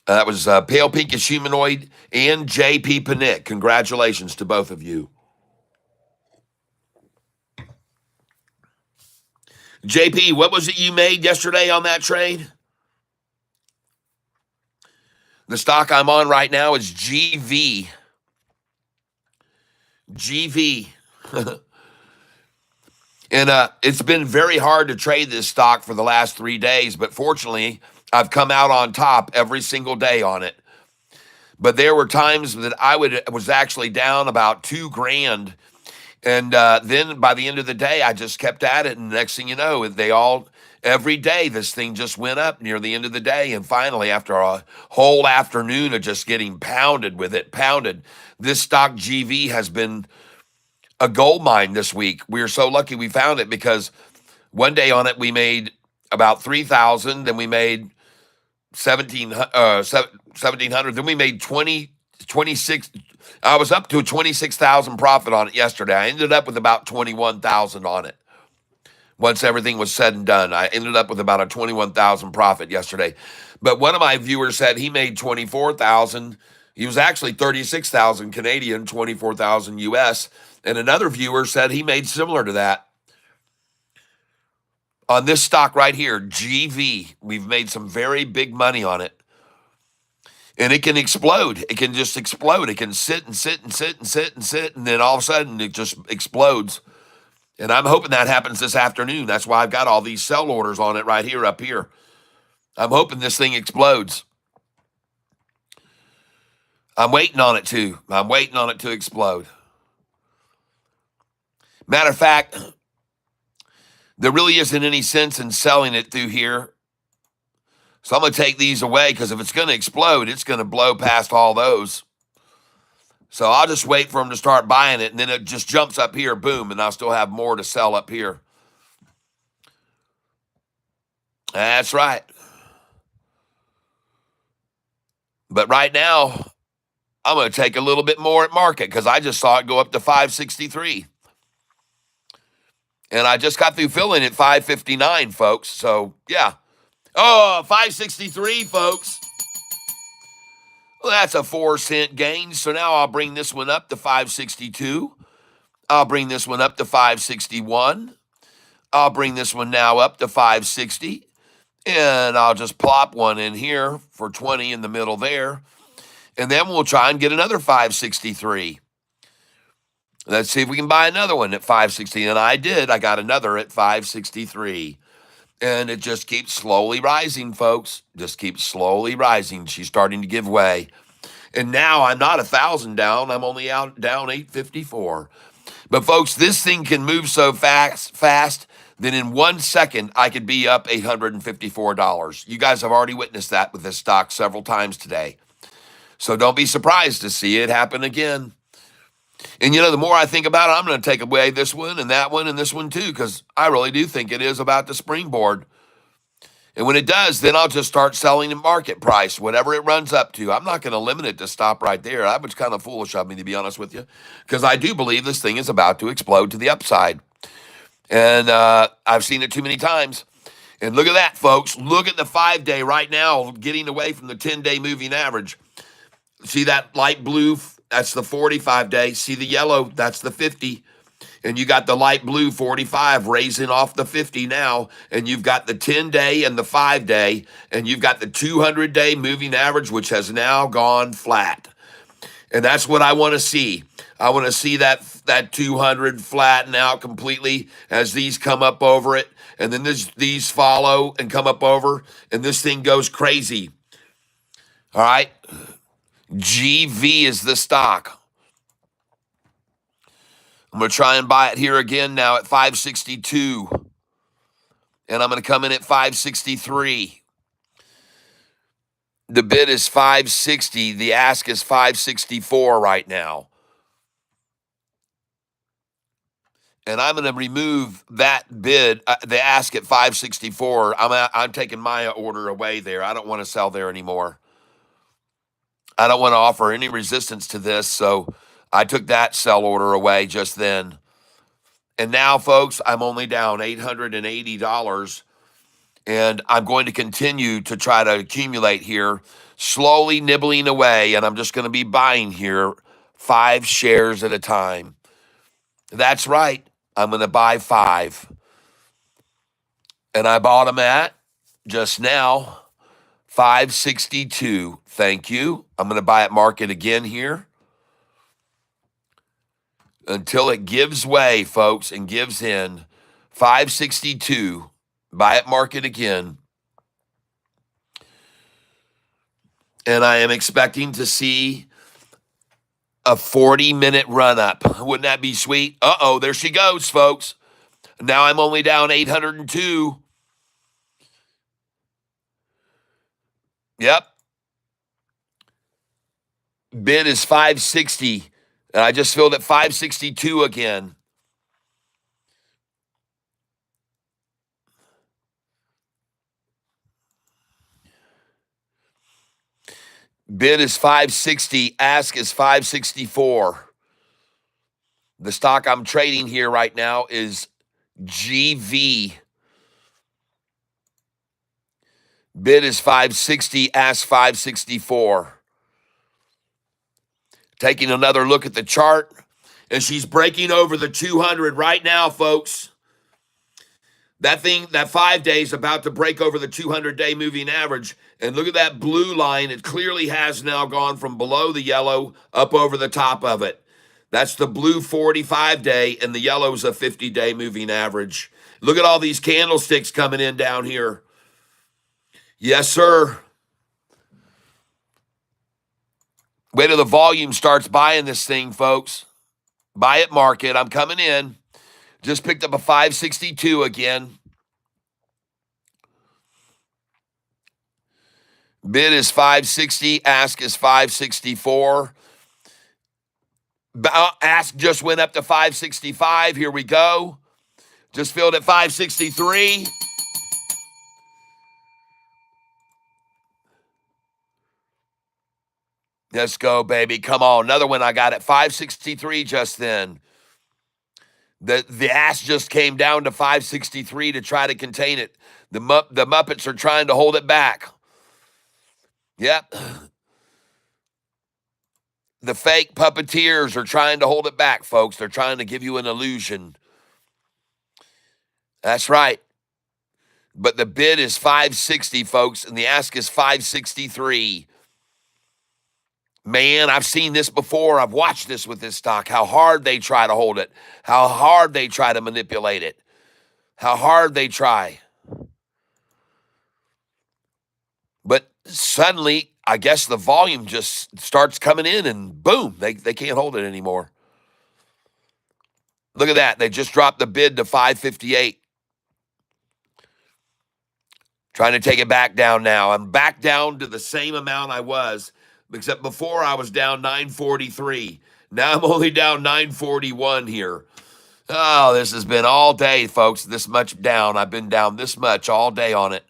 That was Pale Pinkish Humanoid and JP Panic. Congratulations to both of you. JP, what was it you made yesterday on that trade? The stock I'm on right now is GV. GV. And it's been very hard to trade this stock for the last 3 days, but fortunately, I've come out on top every single day on it. But there were times that was actually down about $2,000, and then by the end of the day, I just kept at it, and next thing you know, every day this thing just went up near the end of the day, and finally, after a whole afternoon of just getting pounded with it, this stock GV has been a gold mine this week. We are so lucky we found it because one day on it we made about 3,000, then we made 1,700, then we made 26. I was up to a 26,000 profit on it yesterday. I ended up with about 21,000 on it. Once everything was said and done, I ended up with about a 21,000 profit yesterday. But one of my viewers said he made 24,000. He was actually 36,000 Canadian, 24,000 US. And another viewer said he made similar to that. On this stock right here, GV, we've made some very big money on it. And it can explode. It can just explode. It can sit and sit and sit and sit and sit, and then all of a sudden it just explodes. And I'm hoping that happens this afternoon. That's why I've got all these sell orders on it right here, up here. I'm hoping this thing explodes. I'm waiting on it to. I'm waiting on it to explode. Matter of fact, there really isn't any sense in selling it through here. So I'm going to take these away because if it's going to explode, it's going to blow past all those. So I'll just wait for them to start buying it, and then it just jumps up here, boom, and I'll still have more to sell up here. That's right. But right now, I'm going to take a little bit more at market because I just saw it go up to 563. And I just got through filling at 559, folks. So, yeah. Oh, 563, folks. Well, that's a 4-cent gain. So now I'll bring this one up to 562. I'll bring this one up to 561. I'll bring this one now up to 560. And I'll just plop one in here for 20 in the middle there. And then we'll try and get another 563. Let's see if we can buy another one at 560. And I did. I got another at 563. And it just keeps slowly rising, folks. Just keeps slowly rising. She's starting to give way. And now I'm not 1,000 down. I'm only down 854. But, folks, this thing can move so fast that in 1 second I could be up $854. You guys have already witnessed that with this stock several times today. So don't be surprised to see it happen again. And, the more I think about it, I'm going to take away this one and that one and this one too, because I really do think it is about to springboard. And when it does, then I'll just start selling at market price, whatever it runs up to. I'm not going to limit it to stop right there. That was kind of foolish of me, to be honest with you, because I do believe this thing is about to explode to the upside. And I've seen it too many times. And look at that, folks. Look at the 5-day right now, getting away from the 10-day moving average. See that light blue? That's the 45-day. See the yellow? That's the 50. And you got the light blue 45 raising off the 50 now. And you've got the 10-day and the 5-day. And you've got the 200-day moving average, which has now gone flat. And that's what I want to see. I want to see that 200 flatten out completely as these come up over it. And then these follow and come up over. And this thing goes crazy. All right? GV is the stock. I'm going to try and buy it here again now at 562. And I'm going to come in at 563. The bid is 560. The ask is 564 right now. And I'm going to remove that bid, the ask at 564. I'm taking my order away there. I don't want to sell there anymore. I don't want to offer any resistance to this, so I took that sell order away just then. And now, folks, I'm only down $880. And I'm going to continue to try to accumulate here, slowly nibbling away. And I'm just going to be buying here 5 shares at a time. That's right. I'm going to buy 5. And I bought them at just now $5.62. Thank you. I'm going to buy at market again here until it gives way, folks, and gives in. $5.62. Buy at market again. And I am expecting to see a 40-minute run up. Wouldn't that be sweet? Uh-oh, there she goes, folks. Now I'm only down 802. Yep. Bid is 560. And I just filled at 562 again. Bid is 560. Ask is 564. The stock I'm trading here right now is GV. Bid is 560. Ask 564. Taking another look at the chart, and she's breaking over the 200 right now, folks. That 5 days about to break over the 200-day moving average. And look at that blue line. It clearly has now gone from below the yellow up over the top of it. That's the blue 45-day, and the yellow's a 50-day moving average. Look at all these candlesticks coming in down here. Yes, sir. Wait till the volume starts buying this thing, folks. Buy at market. I'm coming in. Just picked up a 562 again. Bid is 560. Ask is 564. Ask just went up to 565. Here we go. Just filled at 563. Let's go, baby. Come on. Another one I got at 563 just then. The ask just came down to 563 to try to contain it. The Muppets are trying to hold it back. Yep. The fake puppeteers are trying to hold it back, folks. They're trying to give you an illusion. That's right. But the bid is 560, folks, and the ask is 563. Man, I've seen this before. I've watched this with this stock, how hard they try to hold it, how hard they try to manipulate it, how hard they try. But suddenly, I guess the volume just starts coming in and boom, they can't hold it anymore. Look at that. They just dropped the bid to 558. Trying to take it back down now. I'm back down to the same amount I was, except before I was down 943. Now I'm only down 941 here. Oh, this has been all day, folks, this much down. I've been down this much all day on it.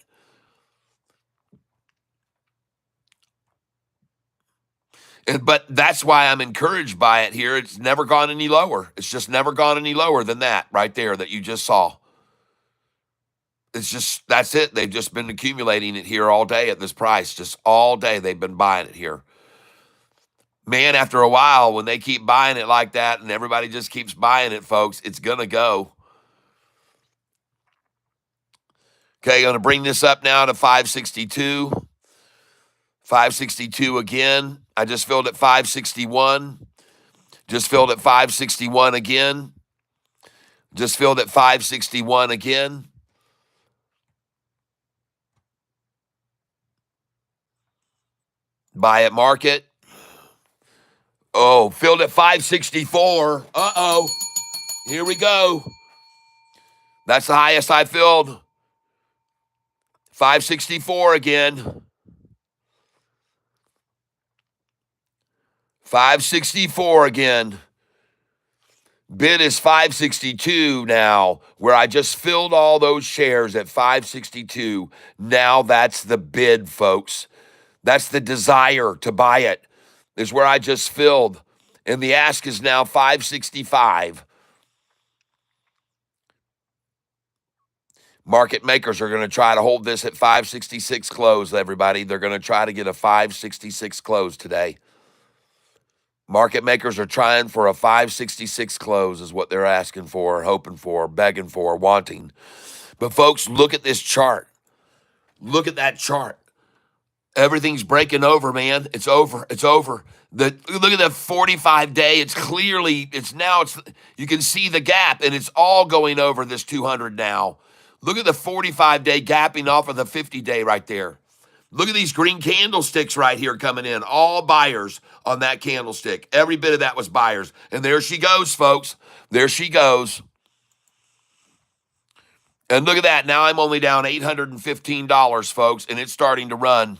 But that's why I'm encouraged by it here. It's never gone any lower. It's just never gone any lower than that right there that you just saw. It's just, that's it. They've just been accumulating it here all day at this price. Just all day they've been buying it here. Man, after a while, when they keep buying it like that and everybody just keeps buying it, folks, it's going to go. Okay, going to bring this up now to 562. 562 again. I just filled at 561. Just filled at 561 again. Just filled at 561 again. Buy at market. Oh, filled at 564. Uh-oh. Here we go. That's the highest I filled. 564 again. 564 again. Bid is 562 now, where I just filled all those shares at 562. Now that's the bid, folks. That's the desire to buy it, is where I just filled. And the ask is now 565. Market makers are going to try to hold this at 566 close, everybody. They're going to try to get a 566 close today. Market makers are trying for a 566 close is what they're asking for, hoping for, begging for, wanting. But folks, look at this chart. Look at that chart. Everything's breaking over, man. It's over. It's over. Look at the 45-day. It's clearly, you can see the gap, and it's all going over this 200 now. Look at the 45-day gapping off of the 50-day right there. Look at these green candlesticks right here coming in. All buyers on that candlestick. Every bit of that was buyers. And there she goes, folks. There she goes. And look at that. Now I'm only down $815, folks, and it's starting to run.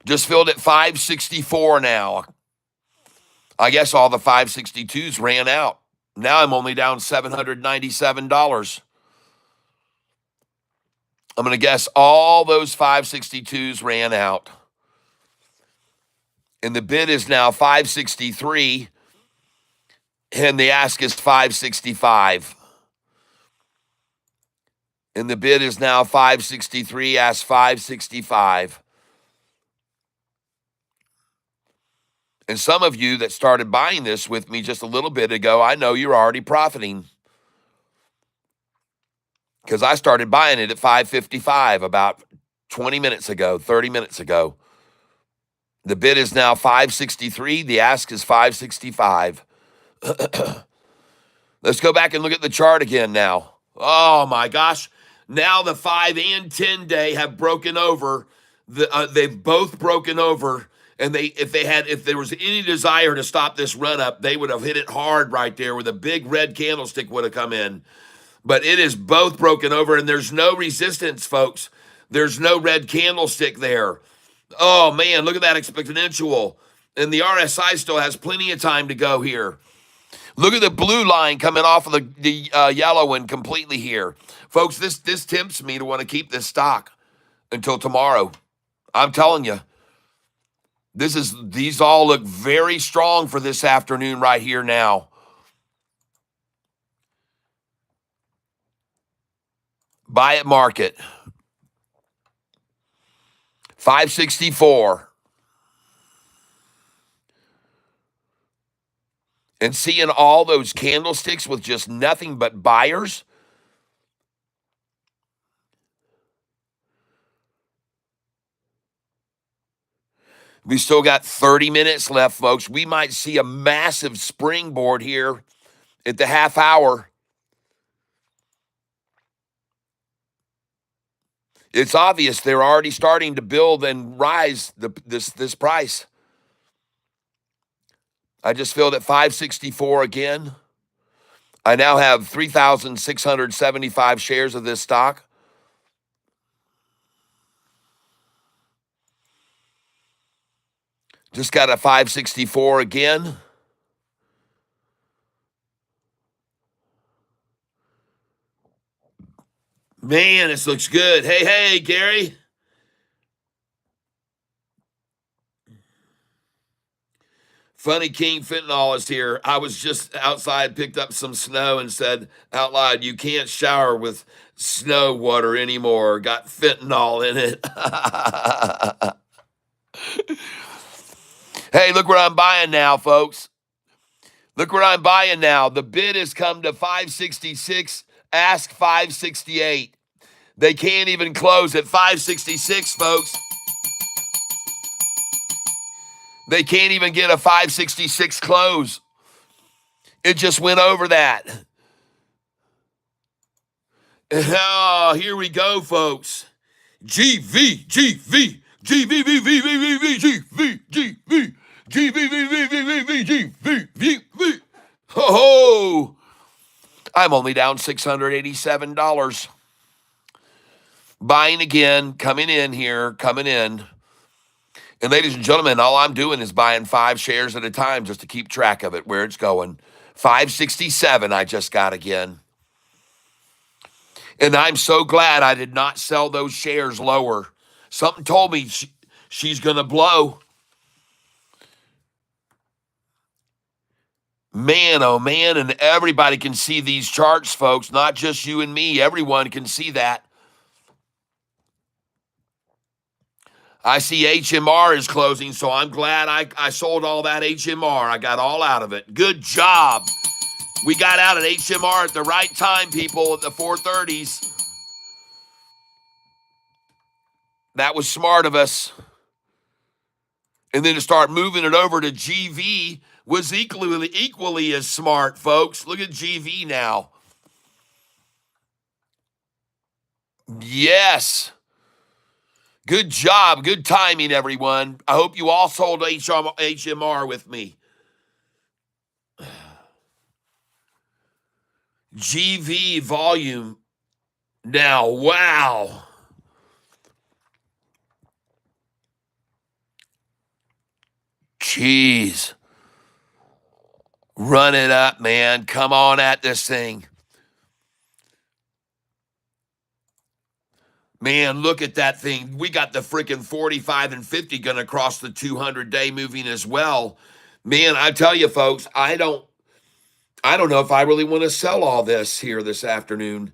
Just filled at 564 now. I guess all the 562s ran out. Now I'm only down $797. I'm going to guess all those 562s ran out. And the bid is now 563, and the ask is 565. And the bid is now 563, ask 565. And some of you that started buying this with me just a little bit ago, I know you're already profiting. Because I started buying it at 555 about 20 minutes ago, 30 minutes ago. The bid is now 563. The ask is 565. Let's go back and look at the chart again now. Oh, my gosh. Now the 5 and 10 day have broken over. They've both broken over. And if there was any desire to stop this run up, they would have hit it hard right there where the big red candlestick would have come in. But it is both broken over, and there's no resistance, folks. There's no red candlestick there. Oh, man, look at that exponential. And the RSI still has plenty of time to go here. Look at the blue line coming off of the yellow one completely here. Folks, this tempts me to want to keep this stock until tomorrow. I'm telling you. These all look very strong for this afternoon right here now. Buy at market. 564. And seeing all those candlesticks with just nothing but buyers. We still got 30 minutes left, folks. We might see a massive springboard here at the half hour. It's obvious they're already starting to build and rise this price. I just filled at 564 again. I now have 3,675 shares of this stock. Just got a 564 again. Man, this looks good. Hey, Gary. Funny King Fentanyl is here. I was just outside, picked up some snow and said out loud, you can't shower with snow water anymore. Got fentanyl in it. Hey, look where I'm buying now, folks. Look where I'm buying now. The bid has come to 566. Ask 568. They can't even close at 566, folks. They can't even get a 566 close. It just went over that. Oh, here we go, folks. GV, GV, GV, V, V, V, V, V, GV, GV, GV, V, V, V, V, V, GV, V, V. Ho, I'm only down $687. Buying again, coming in here, coming in. And ladies and gentlemen, all I'm doing is buying 5 shares at a time just to keep track of it, where it's going. 567 I just got again. And I'm so glad I did not sell those shares lower. Something told me she's going to blow. Man, oh man, and everybody can see these charts, folks, not just you and me. Everyone can see that. I see HMR is closing, so I'm glad I sold all that HMR. I got all out of it. Good job. We got out at HMR at the right time, people, at the 430s. That was smart of us. And then to start moving it over to GV was equally as smart, folks. Look at GV now. Yes. Good job. Good timing, everyone. I hope you all sold HMR with me. GV volume now. Wow. Jeez. Run it up, man. Come on at this thing. Man, look at that thing. We got the freaking 45 and 50 going to cross the 200-day moving as well. Man, I tell you, folks, I don't know if I really want to sell all this here this afternoon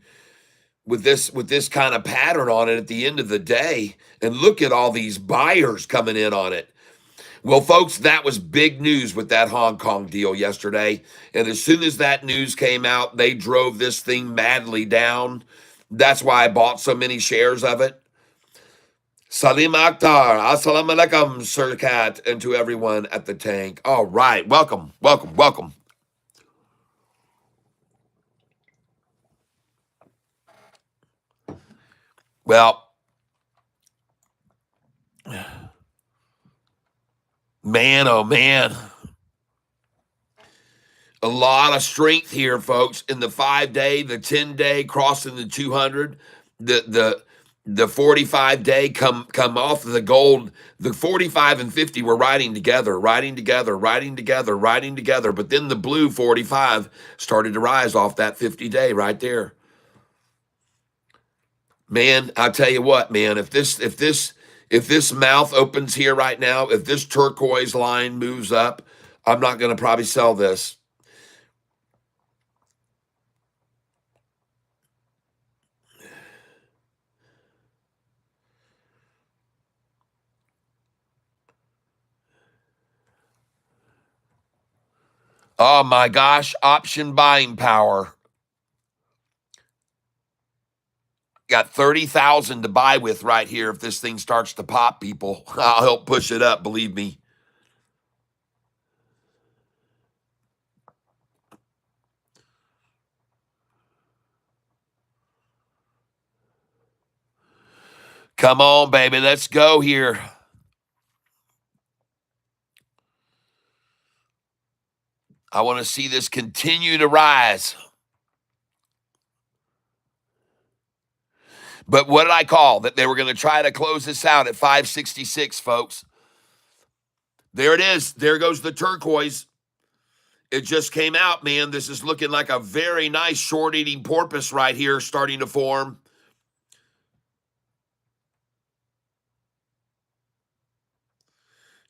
with this kind of pattern on it at the end of the day. And look at all these buyers coming in on it. Well, folks, that was big news with that Hong Kong deal yesterday. And as soon as that news came out, they drove this thing madly down. That's why I bought so many shares of it. Salim Akhtar, assalamu alaikum, Sir Cat, and to everyone at the tank. All right, welcome, welcome, welcome. Well, man, oh man. A lot of strength here, folks, in the 5-day, the 10-day, crossing the 200, the 45-day come off of the gold. The 45 and 50 were riding together. But then the blue 45 started to rise off that 50-day right there. Man, I'll tell you what, man, if this mouth opens here right now, if this turquoise line moves up, I'm not going to probably sell this. Oh my gosh, option buying power. Got 30,000 to buy with right here if this thing starts to pop, people. I'll help push it up, believe me. Come on, baby, let's go here. I want to see this continue to rise. But what did I call? That they were going to try to close this out at 566, folks. There it is. There goes the turquoise. It just came out, man. This is looking like a very nice short-eating porpoise right here starting to form.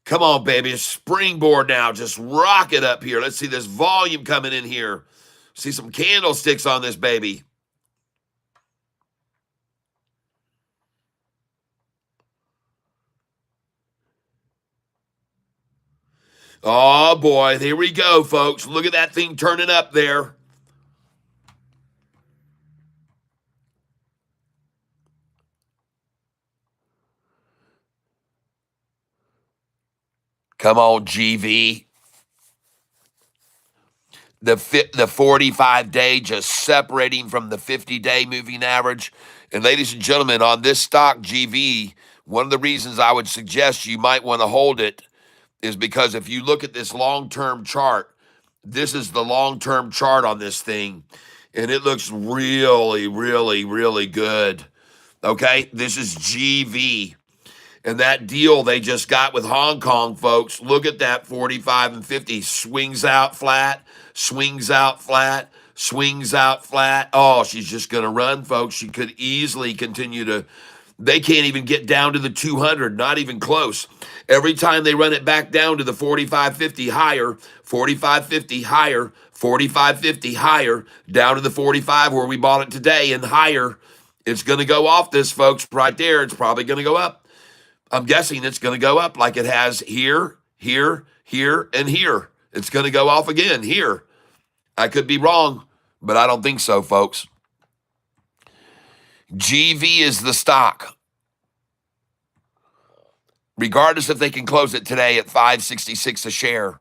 Come on, baby. Springboard now. Just rock it up here. Let's see this volume coming in here. See some candlesticks on this baby. Oh, boy. Here we go, folks. Look at that thing turning up there. Come on, GV. The 45-day just separating from the 50-day moving average. And ladies and gentlemen, on this stock, GV, one of the reasons I would suggest you might want to hold it is because if you look at this long-term chart, this is the long-term chart on this thing, and it looks really, really, really good. Okay, this is GV. And that deal they just got with Hong Kong, folks, look at that 45 and 50. Swings out flat, swings out flat, swings out flat. Oh, she's just going to run, folks. She could easily continue to They can't even get down to the 200, not even close. Every time they run it back down to the 45.50 higher, 45.50 higher, 45.50 higher, down to the 45 where we bought it today and higher, it's going to go off this, folks, right there. It's probably going to go up. I'm guessing it's going to go up like it has here, here, here, and here. It's going to go off again here. I could be wrong, but I don't think so, folks. GV is the stock. Regardless if they can close it today at $5.66 a share.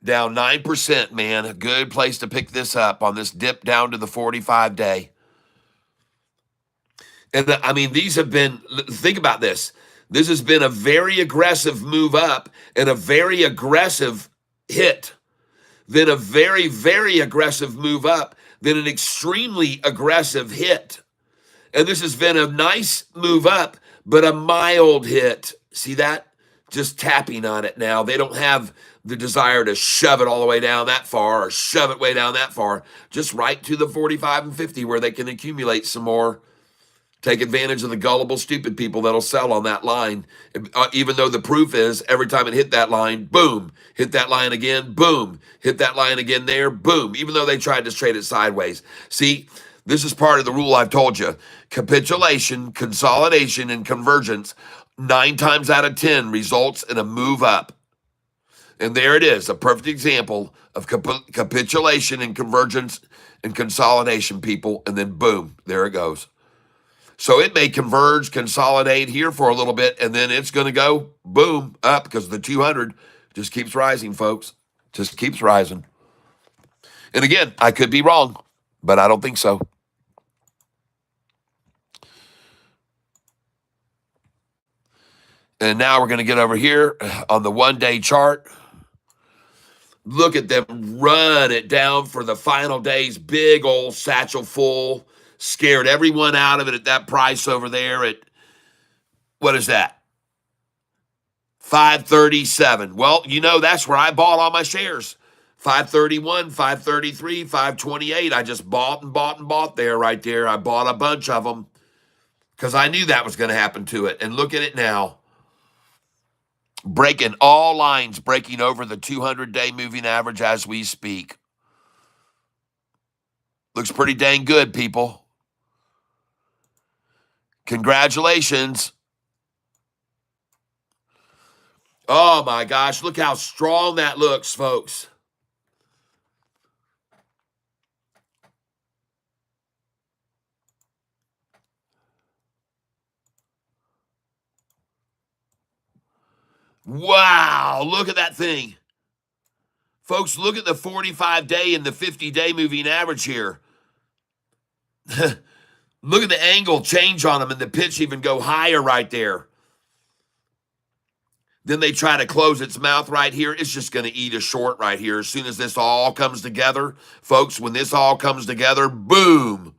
Down 9%, man. A good place to pick this up on this dip down to the 45-day. And I mean, these have been, think about this. This has been a very aggressive move up and a very aggressive hit. Then a very, very aggressive move up, then an extremely aggressive hit. And this has been a nice move up, but a mild hit. See that? Just tapping on it now. They don't have the desire to shove it all the way down that far or shove it way down that far. Just right to the 45 and 50 where they can accumulate some more. Take advantage of the gullible, stupid people that'll sell on that line, even though the proof is every time it hit that line, boom, hit that line again, boom, hit that line again there, boom, even though they tried to trade it sideways. See, this is part of the rule I've told you. Capitulation, consolidation, and convergence, 9 times out of 10 results in a move up. And there it is, a perfect example of capitulation and convergence and consolidation, people, and then boom, there it goes. So it may converge, consolidate here for a little bit, and then it's going to go, boom, up because the 200 just keeps rising, folks. Just keeps rising. And again, I could be wrong, but I don't think so. And now we're going to get over here on the one-day chart. Look at them run it down for the final days. Big old satchel full. Scared everyone out of it at that price over there at, what is that? 537. Well, you know, that's where I bought all my shares. 531, 533, 528. I just bought and bought and bought there right there. I bought a bunch of them because I knew that was going to happen to it. And look at it now. Breaking all lines, breaking over the 200-day moving average as we speak. Looks pretty dang good, people. Congratulations. Oh my gosh, look how strong that looks, folks. Wow, look at that thing. Folks, look at the 45-day and the 50-day moving average here. Look at the angle change on them and the pitch even go higher right there. Then they try to close its mouth right here. It's just going to eat a short right here. As soon as this all comes together, folks, when this all comes together, boom.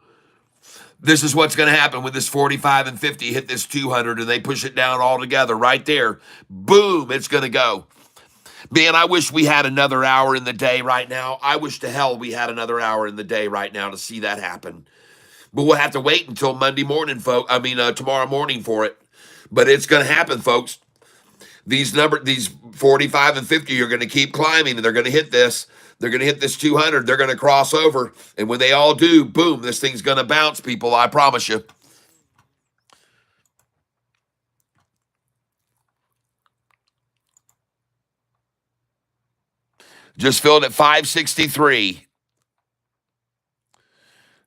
This is what's going to happen when this 45 and 50 hit this 200 and they push it down all together right there. Boom, it's going to go. Man, I wish we had another hour in the day right now. I wish to hell we had another hour in the day right now to see that happen. But we'll have to wait until Monday morning, folks. Tomorrow morning for it. But it's going to happen, folks. These 45 and 50 are going to keep climbing, and they're going to hit this. They're going to hit this 200. They're going to cross over. And when they all do, boom, this thing's going to bounce, people. I promise you. Just filled at 563.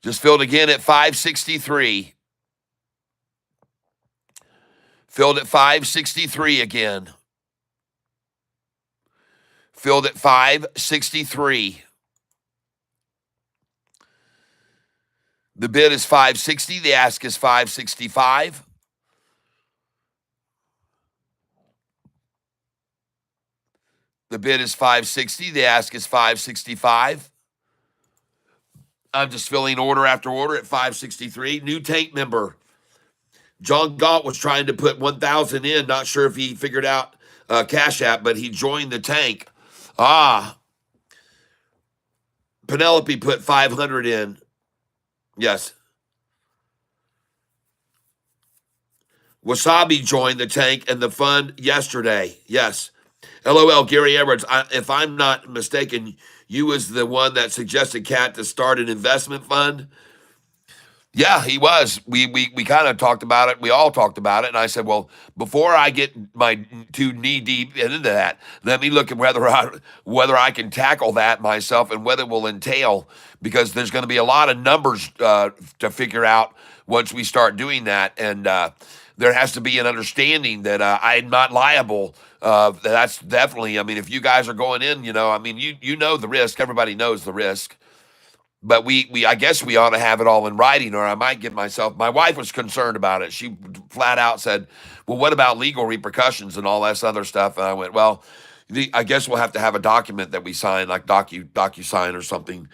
Just filled again at 563. Filled at 563 again. Filled at 563. The bid is 560. The ask is 565. The bid is 560. The ask is 565. I'm just filling order after order at 563. New tank member. John Galt was trying to put 1,000 in. Not sure if he figured out Cash App, but he joined the tank. Penelope put 500 in. Yes. Wasabi joined the tank and the fund yesterday. Yes. LOL, Gary Edwards. If I'm not mistaken, you was the one that suggested Cat to start an investment fund. Yeah, he was. We kind of talked about it. We all talked about it, and I said, well, before I get my too knee deep into that, let me look at whether I can tackle that myself and whether it will entail, because there's going to be a lot of numbers to figure out once we start doing that, and there has to be an understanding that I'm not liable. That's definitely. I mean, if you guys are going in, I mean, you know the risk. Everybody knows the risk. But I guess we ought to have it all in writing, or I might get myself. My wife was concerned about it. She flat out said, "Well, what about legal repercussions and all this other stuff?" And I went, "Well, I guess we'll have to have a document that we sign, like DocuSign or something."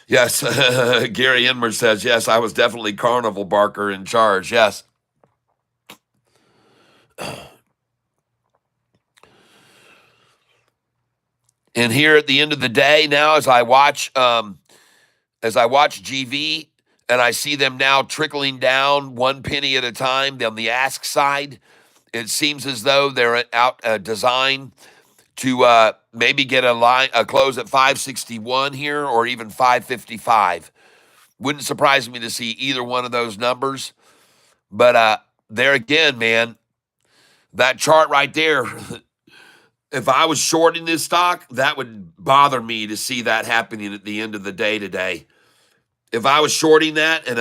Yes, Gary Inmer says, "Yes, I was definitely Carnival Barker in charge." Yes. And here at the end of the day, now as I watch GV and I see them now trickling down 1 penny at a time on the ask side, it seems as though they're out designed to maybe get a close at 561 here or even 555. Wouldn't surprise me to see either one of those numbers. But there again, man, that chart right there. If I was shorting this stock, that would bother me to see that happening at the end of the day today. If I was shorting that, and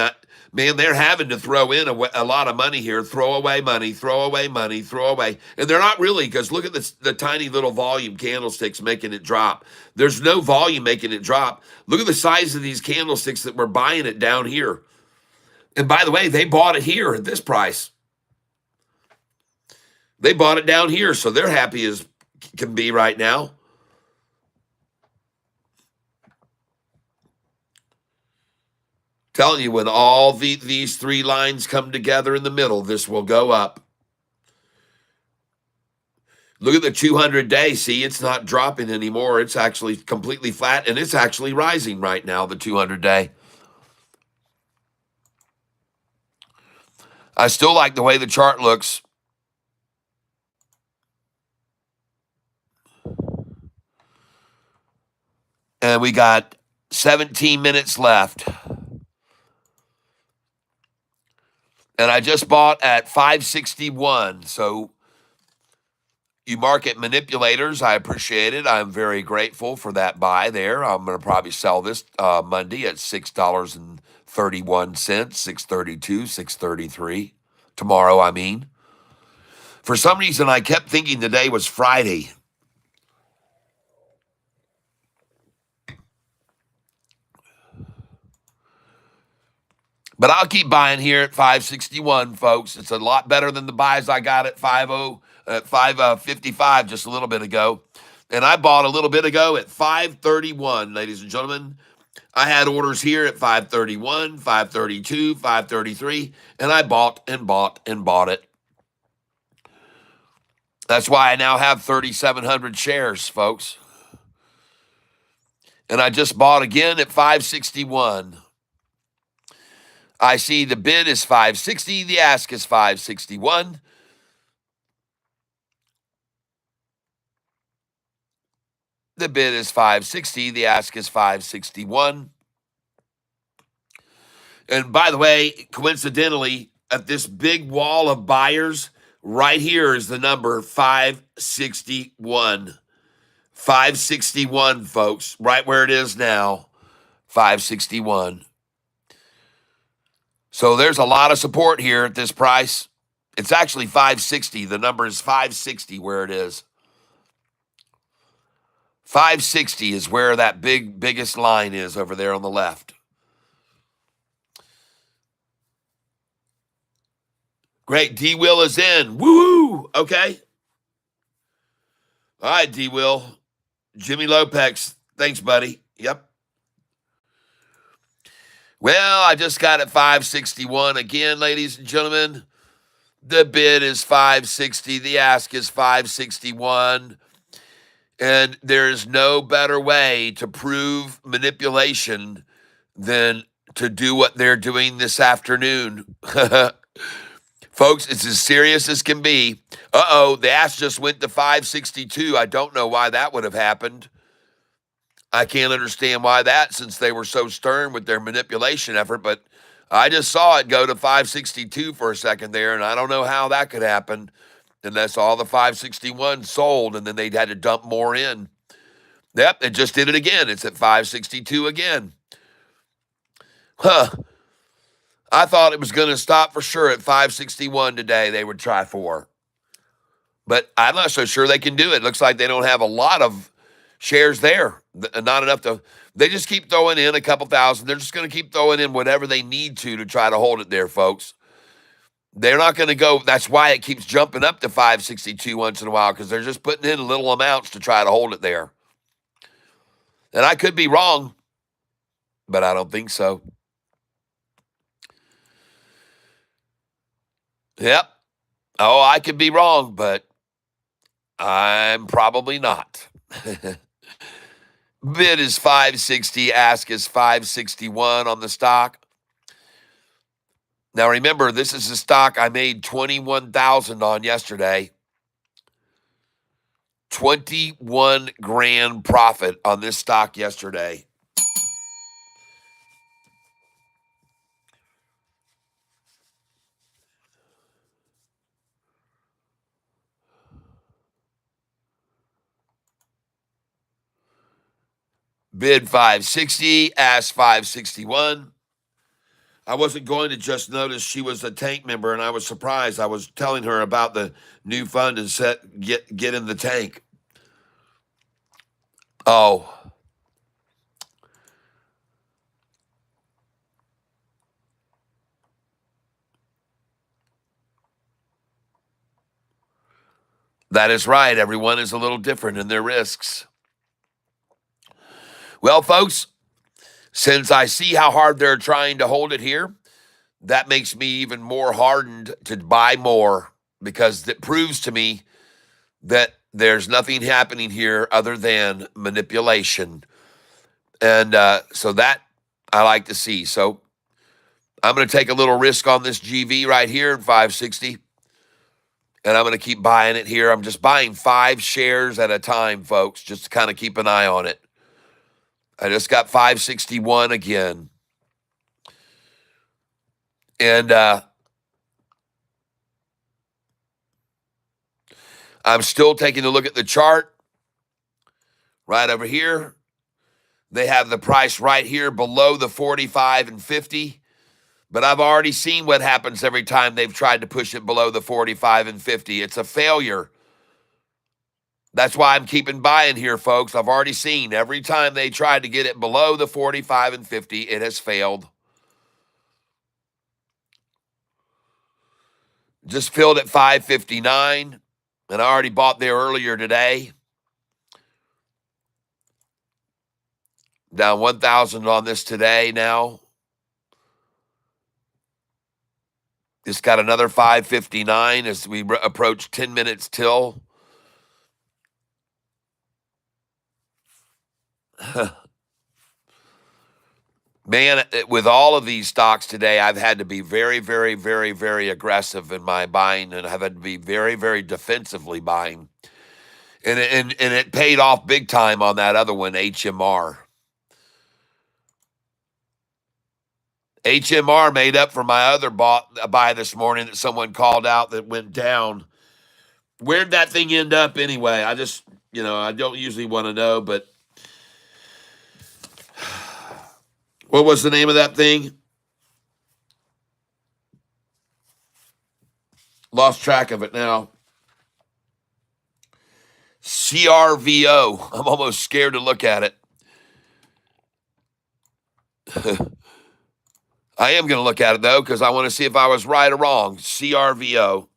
man, they're having to throw in a lot of money here, throw away money, throw away money, throw away. And they're not really, because look at the tiny little volume candlesticks making it drop. There's no volume making it drop. Look at the size of these candlesticks that we're buying it down here. And by the way, they bought it here at this price. They bought it down here, so they're happy as can be right now. Telling you, when all these three lines come together in the middle, this will go up. Look at the 200-day. See, it's not dropping anymore. It's actually completely flat, and it's actually rising right now, the 200-day. I still like the way the chart looks. And we got 17 minutes left. And I just bought at 561. So you market manipulators, I appreciate it. I'm very grateful for that buy there. I'm going to probably sell this Monday at $6.31, $6.32, $6.33. Tomorrow, I mean. For some reason, I kept thinking today was Friday. But I'll keep buying here at 561, folks. It's a lot better than the buys I got at 555 just a little bit ago. And I bought a little bit ago at 531, ladies and gentlemen. I had orders here at 531, 532, 533, and I bought and bought and bought it. That's why I now have 3,700 shares, folks. And I just bought again at 561. I see the bid is 560, the ask is 561. The bid is 560, the ask is 561. And by the way, coincidentally, at this big wall of buyers, right here is the number 561. 561, folks, right where it is now, 561. So there's a lot of support here at this price. It's actually 560. The number is 560 where it is. 560 is where that biggest line is over there on the left. Great. D-Will is in. Woo! Okay. All right, D-Will. Jimmy Lopez. Thanks, buddy. Yep. Well, I just got at 561 again, ladies and gentlemen. The bid is 560. The ask is 561. And there's no better way to prove manipulation than to do what they're doing this afternoon. Folks, it's as serious as can be. Uh-oh, the ask just went to 562. I don't know why that would have happened. I can't understand why that, since they were so stern with their manipulation effort, but I just saw it go to 562 for a second there, and I don't know how that could happen unless all the 561 sold and then they'd had to dump more in. Yep, it just did it again. It's at 562 again. Huh. I thought it was going to stop for sure at 561 today. They would try for. But I'm not so sure they can do it. Looks like they don't have a lot of shares there. Not enough to. They just keep throwing in a couple thousand. They're just going to keep throwing in whatever they need to try to hold it there, folks. They're not going to go. That's why it keeps jumping up to 562 once in a while, because they're just putting in little amounts to try to hold it there. And I could be wrong, but I don't think so. Yep. Oh, I could be wrong, but I'm probably not. Bid is 560, ask is 561 on the stock. Now remember, this is a stock I made 21,000 on yesterday. 21 grand profit on this stock yesterday. Bid 560, ask 561. I wasn't going to just notice she was a tank member, and I was surprised. I was telling her about the new fund and get in the tank. Oh, that is right. Everyone is a little different in their risks. Well, folks, since I see how hard they're trying to hold it here, that makes me even more hardened to buy more, because it proves to me that there's nothing happening here other than manipulation. And so that I like to see. So I'm going to take a little risk on this GV right here at 560. And I'm going to keep buying it here. I'm just buying 5 shares at a time, folks, just to kind of keep an eye on it. I just got 561 again. And I'm still taking a look at the chart right over here. They have the price right here below the 45 and 50. But I've already seen what happens every time they've tried to push it below the 45 and 50. It's a failure. That's why I'm keeping buying here, folks. I've already seen every time they tried to get it below the 45 and 50, it has failed. Just filled at 559, and I already bought there earlier today. Down 1,000 on this today now. Just got another 559 as we approach 10 minutes till. Man, with all of these stocks today, I've had to be very, very, very, very aggressive in my buying, and I've had to be very, very defensively buying. And it paid off big time on that other one, HMR. HMR made up for my other buy this morning that someone called out that went down. Where'd that thing end up anyway? I just, I don't usually want to know, but what was the name of that thing? Lost track of it now. CRVO. I'm almost scared to look at it. I am going to look at it, though, because I want to see if I was right or wrong. CRVO.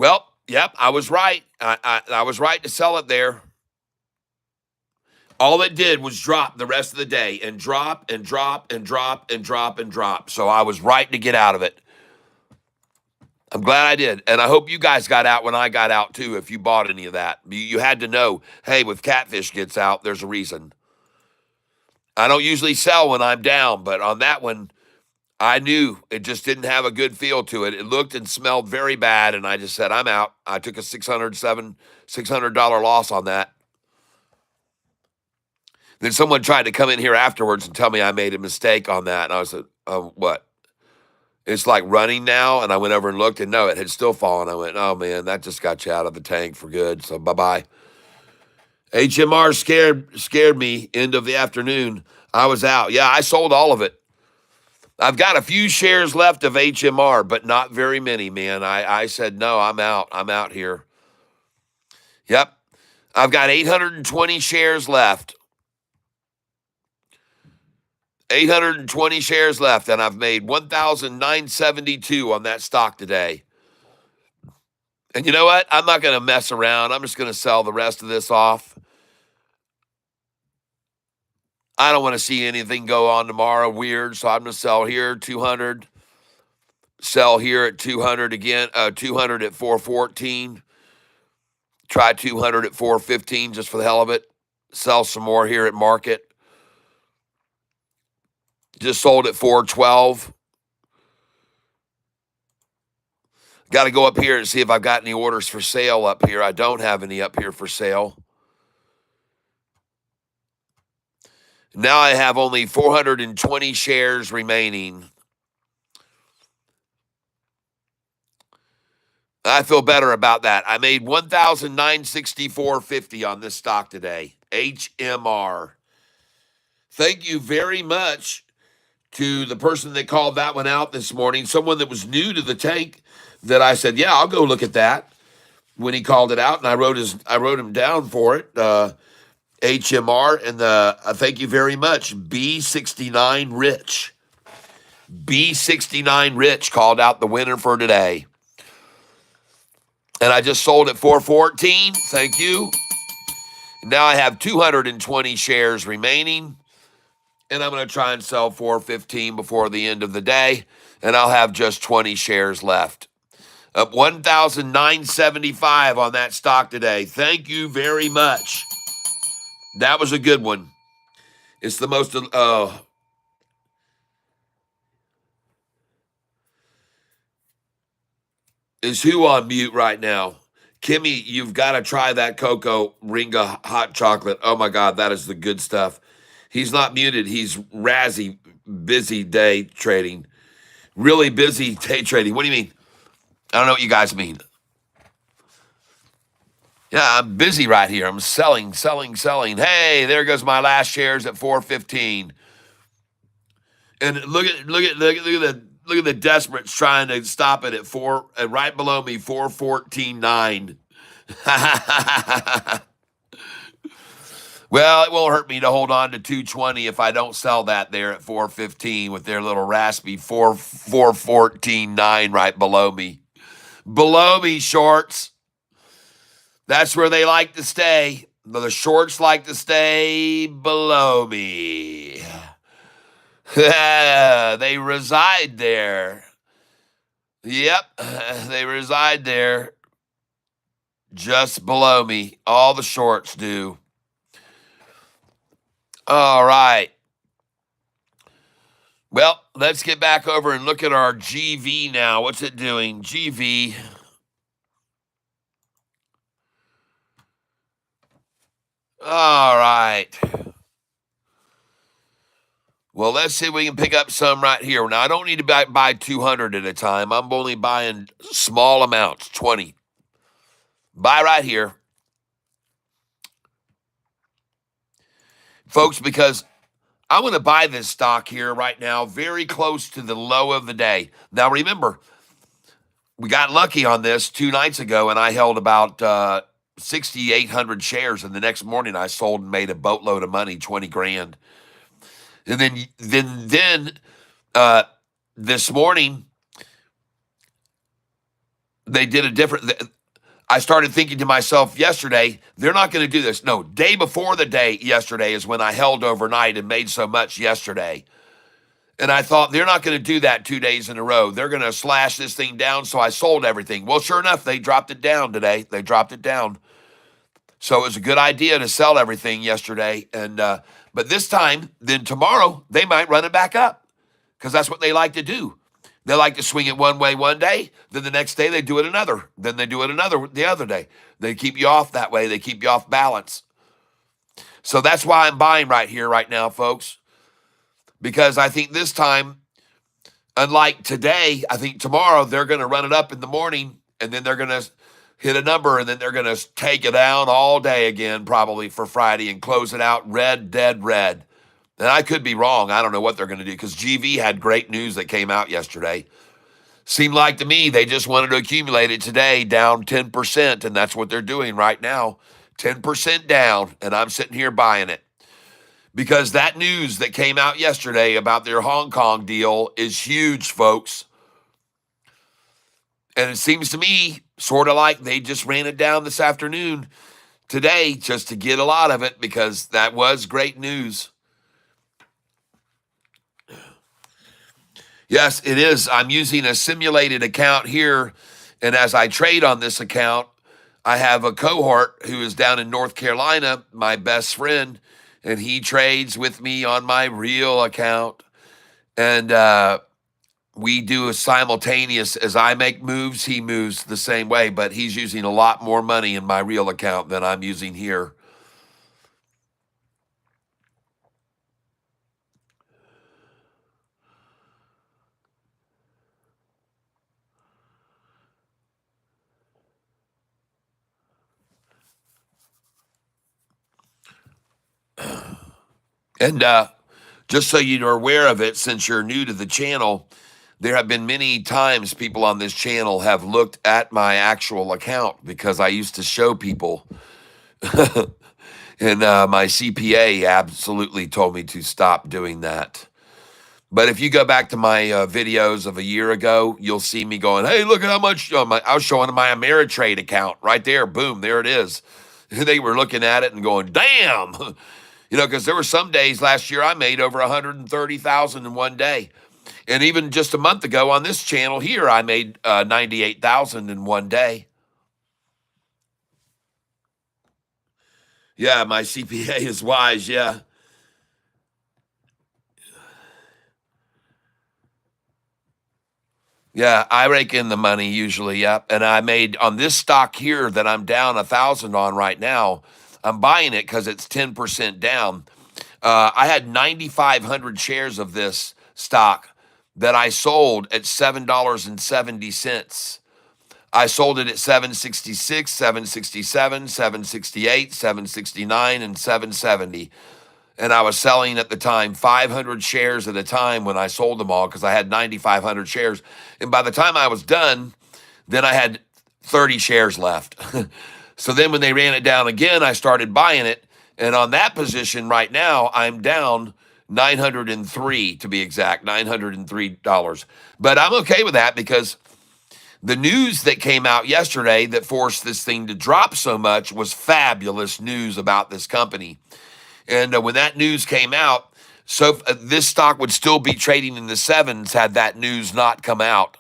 Well, yep, I was right. I was right to sell it there. All it did was drop the rest of the day and drop and drop and drop and drop and drop. So I was right to get out of it. I'm glad I did. And I hope you guys got out when I got out too, if you bought any of that. You had to know, hey, if Catfish gets out, there's a reason. I don't usually sell when I'm down, but on that one, I knew it just didn't have a good feel to it. It looked and smelled very bad, and I just said, I'm out. I took a $600 loss on that. Then someone tried to come in here afterwards and tell me I made a mistake on that. And I said, what? It's like running now. And I went over and looked, and no, it had still fallen. I went, oh, man, that just got you out of the tank for good. So bye-bye. HMR scared me end of the afternoon. I was out. Yeah, I sold all of it. I've got a few shares left of HMR, but not very many, man. I said, no, I'm out. I'm out here. Yep. I've got 820 shares left. 820 shares left, and I've made 1,972 on that stock today. And you know what? I'm not going to mess around. I'm just going to sell the rest of this off. I don't want to see anything go on tomorrow weird, so I'm going to sell here 200, sell here at 200 again, 200 at 414, try 200 at 415 just for the hell of it, sell some more here at market. Just sold at 412. Got to go up here and see if I've got any orders for sale up here. I don't have any up here for sale. Now I have only 420 shares remaining. I feel better about that. I made 1,964.50 on this stock today. HMR. Thank you very much to the person that called that one out this morning. Someone that was new to the tank that I said, yeah, I'll go look at that when he called it out. And I wrote him down for it. HMR, and thank you very much. B69 Rich. B69 Rich called out the winner for today. And I just sold at 414. Thank you. Now I have 220 shares remaining. And I'm going to try and sell 415 before the end of the day. And I'll have just 20 shares left. Up 1,975 on that stock today. Thank you very much. That was a good one. It's the most, is who on mute right now? Kimmy, you've got to try that Cocoa Ringa hot chocolate. Oh my God, that is the good stuff. He's not muted. He's Razzie, busy day trading. Really busy day trading. What do you mean? I don't know what you guys mean. Yeah, I'm busy right here. I'm selling. Hey, there goes my last shares at 415. And look at the desperates trying to stop it at right below me, 414.9. Well, it won't hurt me to hold on to 220 if I don't sell that there at 415 with their little raspy 414.9 right below me. Below me, shorts. That's where they like to stay. The shorts like to stay below me. They reside there. Yep, they reside there just below me. All the shorts do. All right. Well, let's get back over and look at our GV now. What's it doing? GV. All right. Well, let's see if we can pick up some right here. Now, I don't need to buy 200 at a time. I'm only buying small amounts, 20. Buy right here. Folks, because I want to buy this stock here right now very close to the low of the day. Now, remember, we got lucky on this 2 nights ago, and I held about 6,800 shares, and the next morning I sold and made a boatload of money, 20 grand. And then this morning, they did a different. I started thinking to myself yesterday, they're not going to do this. No, day before the day yesterday is when I held overnight and made so much yesterday. And I thought they're not going to do that 2 days in a row. They're going to slash this thing down. So I sold everything. Well, sure enough, they dropped it down today. They dropped it down. So it was a good idea to sell everything yesterday. And but this time, then tomorrow, they might run it back up because that's what they like to do. They like to swing it one way one day, then the next day they do it another. Then they do it another the other day. They keep you off that way. They keep you off balance. So that's why I'm buying right here, right now, folks. Because I think this time, unlike today, I think tomorrow they're going to run it up in the morning and then they're going to hit a number and then they're going to take it down all day again, probably for Friday, and close it out red, dead red. And I could be wrong. I don't know what they're going to do because GV had great news that came out yesterday. Seemed like to me they just wanted to accumulate it today, down 10%, and that's what they're doing right now. 10% down, and I'm sitting here buying it. Because that news that came out yesterday about their Hong Kong deal is huge, folks. And it seems to me sort of like they just ran it down this afternoon today just to get a lot of it because that was great news. Yes, it is. I'm using a simulated account here, and as I trade on this account, I have a cohort who is down in North Carolina, my best friend, and he trades with me on my real account, and we do a simultaneous. As I make moves, he moves the same way, but he's using a lot more money in my real account than I'm using here. And just so you're aware of it, since you're new to the channel, there have been many times people on this channel have looked at my actual account because I used to show people. And my CPA absolutely told me to stop doing that. But if you go back to my videos of a year ago, you'll see me going, hey, look at how much I was showing my Ameritrade account right there. Boom, there it is. They were looking at it and going, damn. You know, because there were some days last year I made over 130,000 in one day. And even just a month ago on this channel here, I made 98,000 in one day. Yeah, my CPA is wise, yeah. Yeah, I rake in the money usually, yep. And I made on this stock here that I'm down 1,000 on right now. I'm buying it because it's 10% down. I had 9,500 shares of this stock that I sold at $7.70. I sold it at 766, 767, 768, 769, and 770. And I was selling at the time 500 shares at a time when I sold them all because I had 9,500 shares. And by the time I was done, then I had 30 shares left. So then when they ran it down again, I started buying it. And on that position right now, I'm down 903 to be exact, $903. But I'm okay with that because the news that came out yesterday that forced this thing to drop so much was fabulous news about this company. And when that news came out, so this stock would still be trading in the sevens had that news not come out.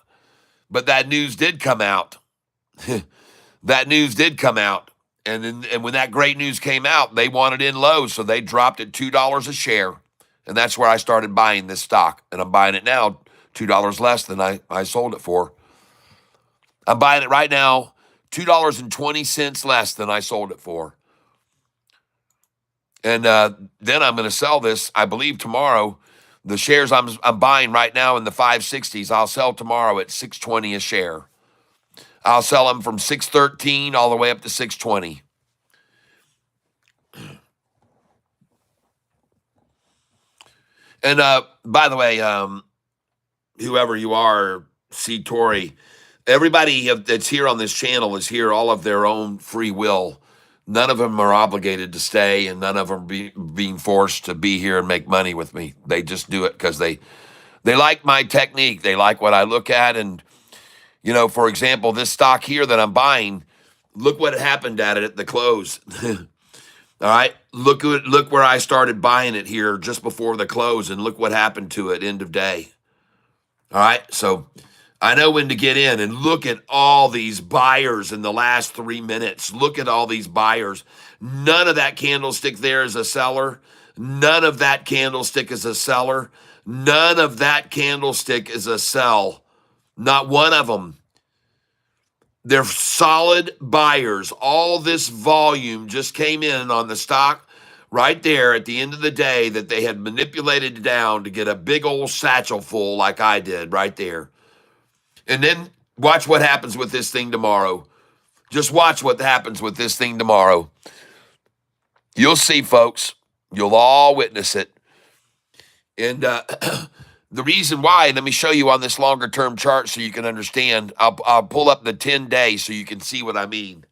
But that news did come out. That news did come out. And when that great news came out, they wanted in low, so they dropped it $2 a share. And that's where I started buying this stock. And I'm buying it now $2 less than I sold it for. I'm buying it right now $2.20 less than I sold it for. And then I'm going to sell this, I believe, tomorrow. The shares I'm buying right now in the 560s, I'll sell tomorrow at $6.20 a share. I'll sell them from $6.13 all the way up to $6.20. And by the way, whoever you are, C. Tory, everybody that's here on this channel is here all of their own free will. None of them are obligated to stay, and none of them being forced to be here and make money with me. They just do it because they like my technique. They like what I look at, and You know, for example, this stock here that I'm buying, look what happened at it at the close. All right, look where I started buying it here just before the close, and look what happened to it end of day. All right, so I know when to get in, and look at all these buyers in the last 3 minutes. Look at all these buyers. None of that candlestick there is a seller. None of that candlestick is a seller. None of that candlestick is a sell. Not one of them. They're solid buyers. All this volume just came in on the stock right there at the end of the day that they had manipulated down to get a big old satchel full like I did right there. And then watch what happens with this thing tomorrow. Just watch what happens with this thing tomorrow. You'll see, folks. You'll all witness it. And the reason why, let me show you on this longer term chart so you can understand. I'll pull up the 10-day so you can see what I mean.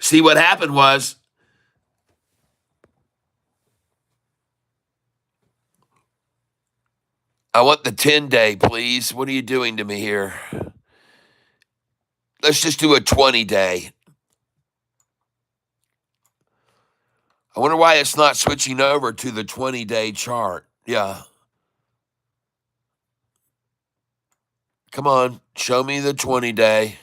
See, what happened was, I want the 10-day, please. What are you doing to me here? Let's just do a 20-day. I wonder why it's not switching over to the 20-day chart. Yeah. Come on, show me the 20-day.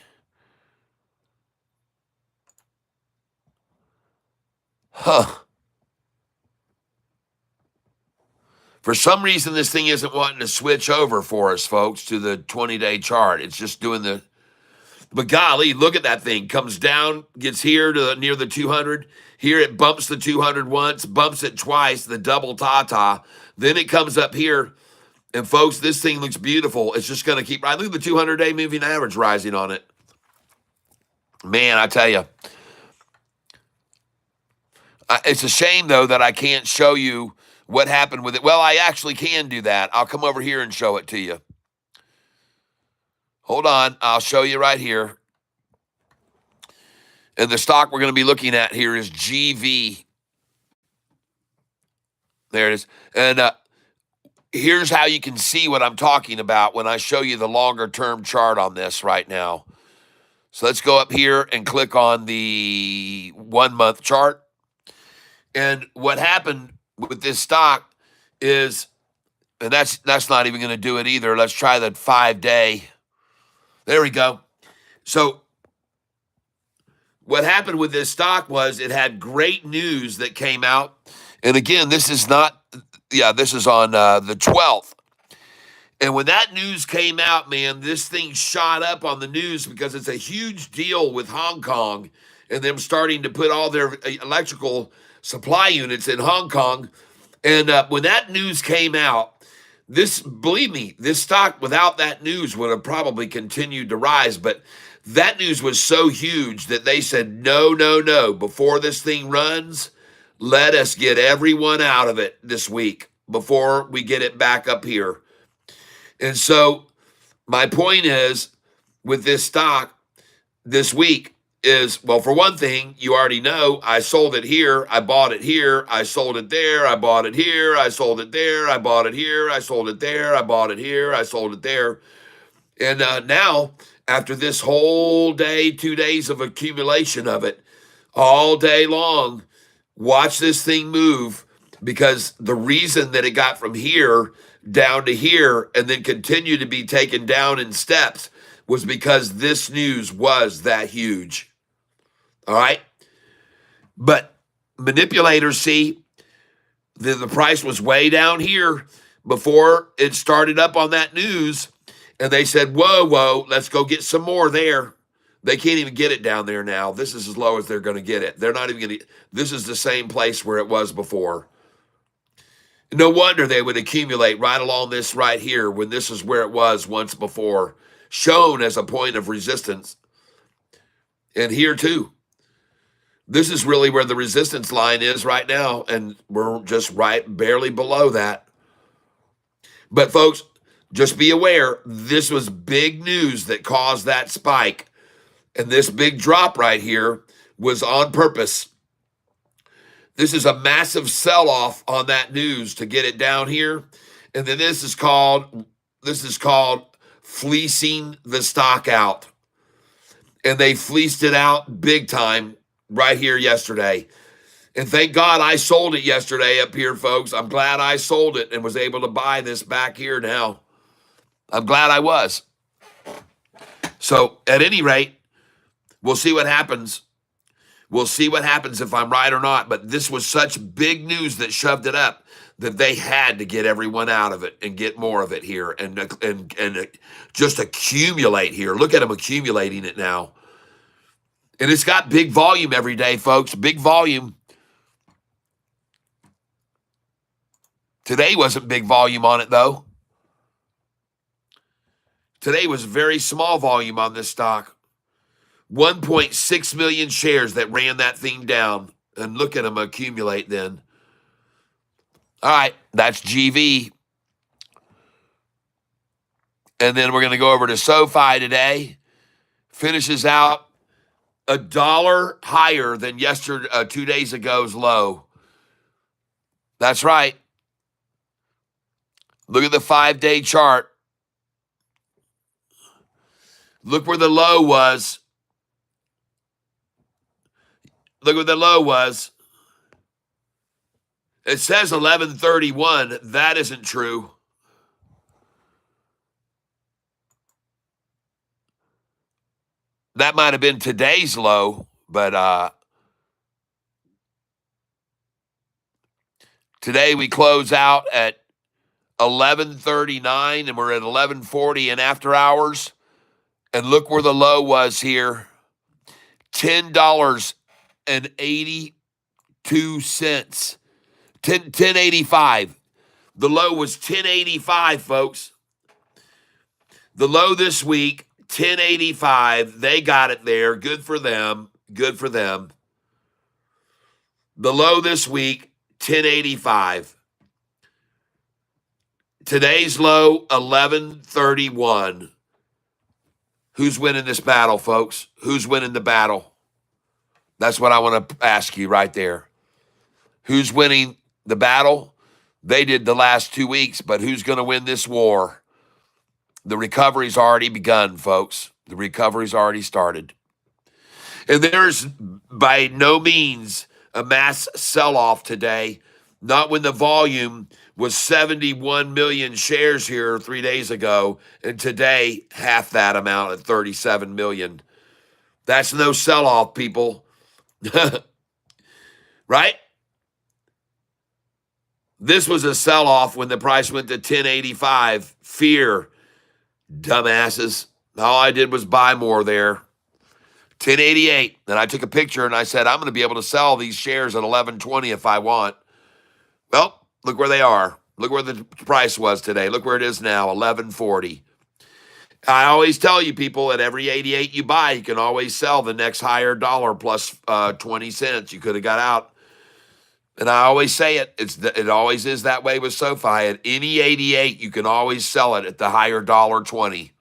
Huh. For some reason, this thing isn't wanting to switch over for us, folks, to the 20-day chart. It's just doing the, but golly, look at that thing. Comes down, gets here to near the 200. Here it bumps the 200 once, bumps it twice, the double ta-ta. Then it comes up here. And folks, this thing looks beautiful. It's just going to keep, I look at the 200-day moving average rising on it. Man, I tell you. It's a shame, though, that I can't show you what happened with it. Well, I actually can do that. I'll come over here and show it to you. Hold on. I'll show you right here. And the stock we're going to be looking at here is GV. There it is. And here's how you can see what I'm talking about when I show you the longer term chart on this right now. So let's go up here and click on the 1 month chart. And what happened with this stock is, and that's not even going to do it either. Let's try the 5-day. There we go. So what happened with this stock was it had great news that came out. And again, this is not, this is on the 12th. And when that news came out, man, this thing shot up on the news because it's a huge deal with Hong Kong and them starting to put all their electrical supply units in Hong Kong. And when that news came out, believe me, this stock without that news would have probably continued to rise. But that news was so huge that they said, no, before this thing runs, let us get everyone out of it this week before we get it back up here. And so my point is with this stock this week is, well, for one thing, you already know I sold it here. I bought it here. I sold it there. I bought it here. I sold it there. I bought it here. I sold it there. I bought it here. I sold it there. And now, after this whole day, 2 days of accumulation of it, all day long, watch this thing move, because the reason that it got from here down to here and then continued to be taken down in steps was because this news was that huge. All right? But manipulators see that the price was way down here before it started up on that news, and they said, whoa, let's go get some more there. They can't even get it down there now. This is as low as they're going to get it. They're not even going to, this is the same place where it was before. No wonder they would accumulate right along this right here when this is where it was once before, shown as a point of resistance. And here too. This is really where the resistance line is right now, and we're just right barely below that. But folks, just be aware, this was big news that caused that spike. And this big drop right here was on purpose. This is a massive sell-off on that news to get it down here. And then this is called This is called fleecing the stock out. And they fleeced it out big time right here yesterday. And thank God I sold it yesterday up here, folks. I'm glad I sold it and was able to buy this back here now. I'm glad I was. So at any rate, we'll see what happens. We'll see what happens if I'm right or not. But this was such big news that shoved it up that they had to get everyone out of it and get more of it here and just accumulate here. Look at them accumulating it now. And it's got big volume every day, folks. Big volume. Today wasn't big volume on it, though. Today was very small volume on this stock. 1.6 million shares that ran that thing down. And look at them accumulate then. All right, that's GV. And then we're going to go over to SoFi today. Finishes out $1 higher than 2 days ago's low. That's right. Look at the 5-day chart. Look where the low was. Look where the low was. It says 1131. That isn't true. That might have been today's low, but today we close out at 1139 and we're at 1140 in after hours. And look where the low was here. $10.82. 10.85. The low was 10.85, folks. The low this week, 10.85. They got it there. Good for them. Good for them. The low this week, 10.85. Today's low, 11.31. Who's winning this battle, folks? Who's winning the battle? That's what I want to ask you right there. Who's winning the battle? They did the last 2 weeks, but who's going to win this war? The recovery's already begun, folks. The recovery's already started. And there's by no means a mass sell-off today, not when the volume was 71 million shares here 3 days ago, and today half that amount at 37 million. That's no sell-off, people. Right? This was a sell-off when the price went to 10.85. Fear, dumbasses. All I did was buy more there. 10.88. And I took a picture and I said, I'm going to be able to sell these shares at 11.20 if I want. Well, look where they are. Look where the price was today. Look where it is now, 11.40. I always tell you, people, at every 88 you buy, you can always sell the next higher dollar plus 20 cents. You could have got out. And I always say it. It always is that way with SoFi. At any 88, you can always sell it at the higher $1.20.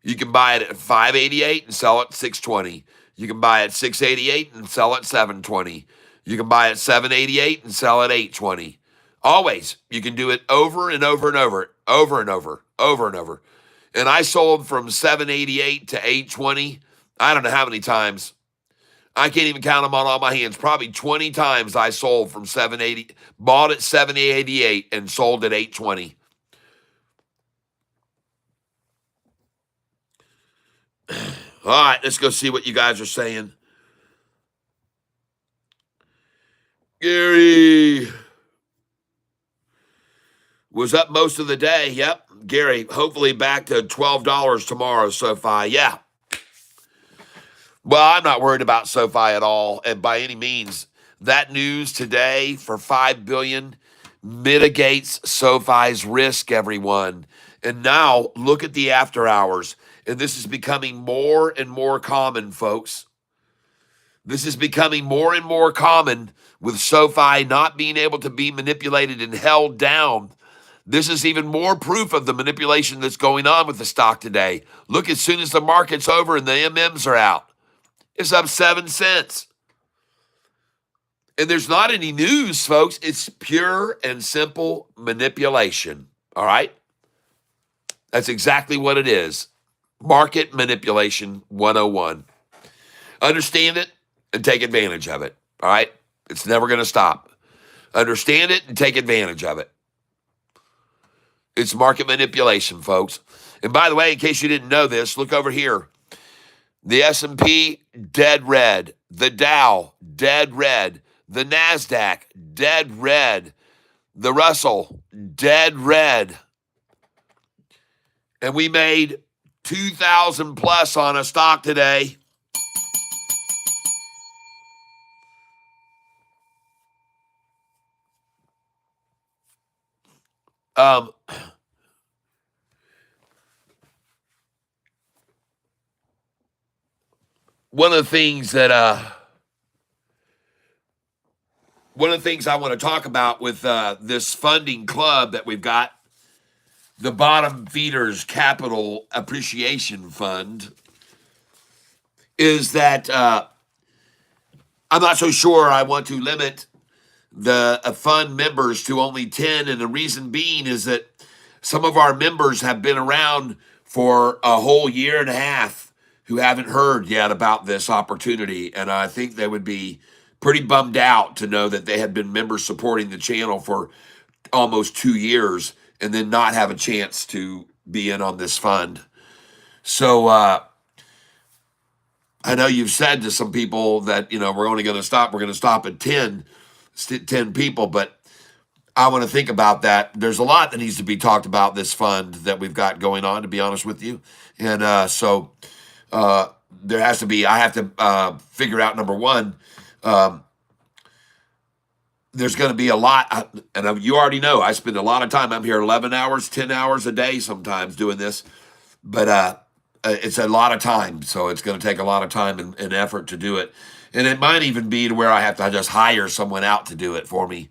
You can buy it at 5.88 and sell it at 6.20. You can buy it at 6.88 and sell it at 7.20. You can buy it at 7.88 and sell it at 8.20. Always. You can do it over and over and over, over and over, over and over. And I sold from 7.88 to 8.20. I don't know how many times. I can't even count them on all my hands. Probably 20 times I sold from 7.80, bought at 7.88 and sold at 8.20. All right, let's go see what you guys are saying. Gary was up most of the day. Yep, Gary, hopefully back to $12 tomorrow, SoFi. Yeah. Well, I'm not worried about SoFi at all, and by any means. That news today for $5 billion mitigates SoFi's risk, everyone. And now look at the after hours. And this is becoming more and more common, folks. This is becoming more and more common with SoFi not being able to be manipulated and held down. This is even more proof of the manipulation that's going on with the stock today. Look, as soon as the market's over and the MMs are out, it's up 7 cents. And there's not any news, folks. It's pure and simple manipulation. All right? That's exactly what it is. Market manipulation 101. Understand it and take advantage of it. All right? It's never going to stop. Understand it and take advantage of it. It's market manipulation, folks. And by the way, in case you didn't know this, look over here. The S&P, dead red. The Dow, dead red. The NASDAQ, dead red. The Russell, dead red. And we made 2,000 plus on a stock today. One of the things I want to talk about with this funding club that we've got, the Bottom Feeders Capital Appreciation Fund, is that I'm not so sure I want to limit the fund members to only 10. And the reason being is that some of our members have been around for a whole year and a half who haven't heard yet about this opportunity. And I think they would be pretty bummed out to know that they had been members supporting the channel for almost 2 years and then not have a chance to be in on this fund. So I know you've said to some people that, we're only going to stop. We're going to stop at 10 people, but I want to think about that. There's a lot that needs to be talked about this fund that we've got going on, to be honest with you. And so there has to be, I have to figure out, number one, there's going to be a lot, and you already know, I spend a lot of time. I'm here 11 hours, 10 hours a day sometimes doing this, but it's a lot of time, so it's going to take a lot of time and effort to do it. And it might even be to where I have to just hire someone out to do it for me.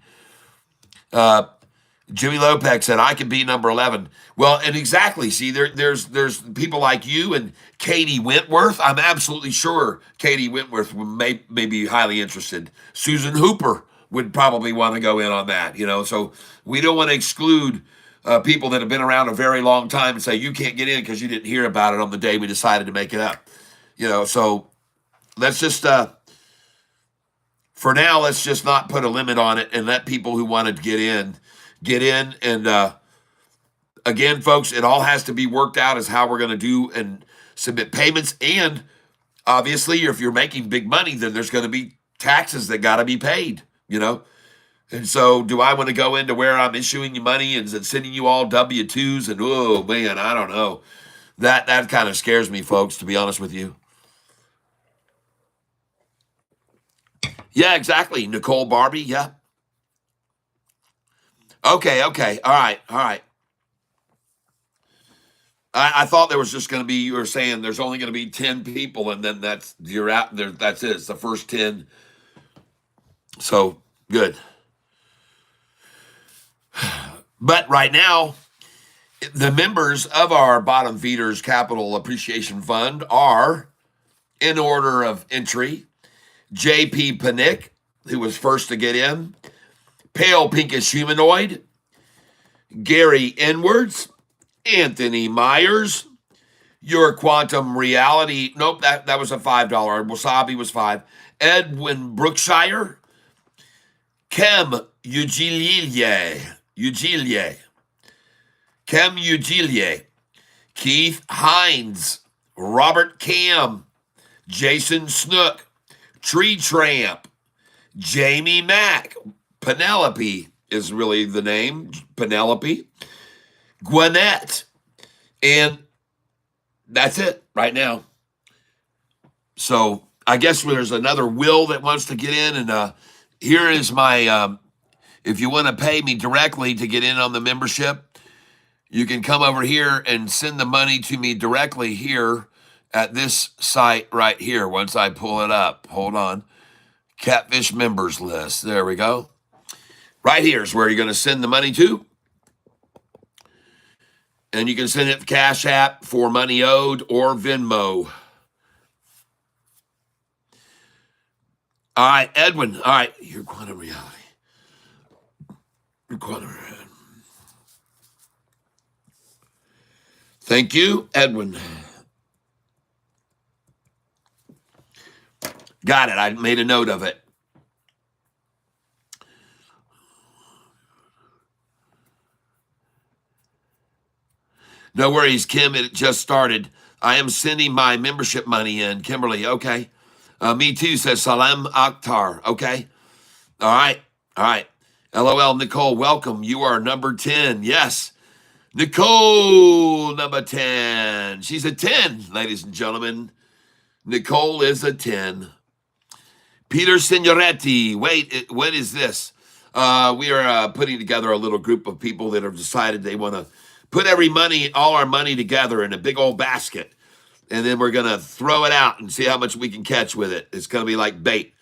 Jimmy Lopez said, I could be number 11. Well, and exactly. See, there's people like you and Katie Wentworth. I'm absolutely sure Katie Wentworth may be highly interested. Susan Hooper would probably want to go in on that, So we don't want to exclude people that have been around a very long time and say, you can't get in because you didn't hear about it on the day we decided to make it up. So let's just, for now, let's just not put a limit on it and let people who wanted to get in. And again, folks, it all has to be worked out as how we're going to do and submit payments. And obviously, if you're making big money, then there's going to be taxes that got to be paid, And so do I want to go into where I'm issuing you money and sending you all W-2s? And, oh, man, I don't know. That kind of scares me, folks, to be honest with you. Yeah, exactly. Nicole Barbie, yeah. Okay. All right. I thought there was just going to be, you were saying there's only going to be 10 people, and then you're out there. That's it. It's the first 10. So, good. But right now, the members of our Bottom Feeders Capital Appreciation Fund are, in order of entry, J.P. Panick, who was first to get in, Pale Pinkish Humanoid, Gary Edwards, Anthony Myers, Your Quantum Reality. Nope, that was a $5. Wasabi was $5. Edwin Brookshire, Kem Ugilie, Kem Ugilie, Keith Hines, Robert Cam, Jason Snook, Tree Tramp, Jamie Mack, Penelope is really the name, Penelope, Gwinnett, and that's it right now. So I guess there's another Will that wants to get in, and here is my, if you want to pay me directly to get in on the membership, you can come over here and send the money to me directly here at this site right here. Once I pull it up, hold on. Catfish members list. There we go. Right here is where you're going to send the money to. And you can send it to Cash App, for money owed, or Venmo. All right, Edwin. All right, your quantum reality. Your quantum reality. Thank you, Edwin. Got it. I made a note of it. No worries, Kim. It just started. I am sending my membership money in. Kimberly, okay. Me too, says Salem Akhtar. Okay. All right. All right. LOL, Nicole, welcome. You are number 10. Yes. Nicole, number 10. She's a 10, ladies and gentlemen. Nicole is a 10. Peter Signoretti. Wait, what is this? We are putting together a little group of people that have decided they want to put all our money together in a big old basket. And then we're going to throw it out and see how much we can catch with it. It's going to be like bait.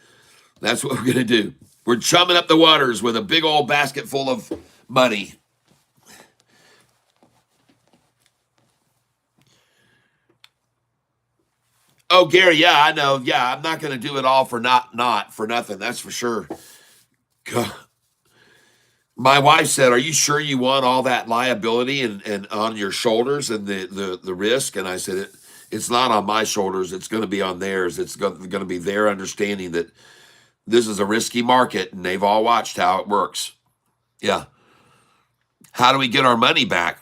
That's what we're going to do. We're chumming up the waters with a big old basket full of money. Oh, Gary, yeah, I know. Yeah, I'm not going to do it all for not for nothing. That's for sure. God. My wife said, "Are you sure you want all that liability and on your shoulders and the risk?" And I said, "It's not on my shoulders. It's going to be on theirs. It's going to be their understanding that this is a risky market, and they've all watched how it works." Yeah. How do we get our money back?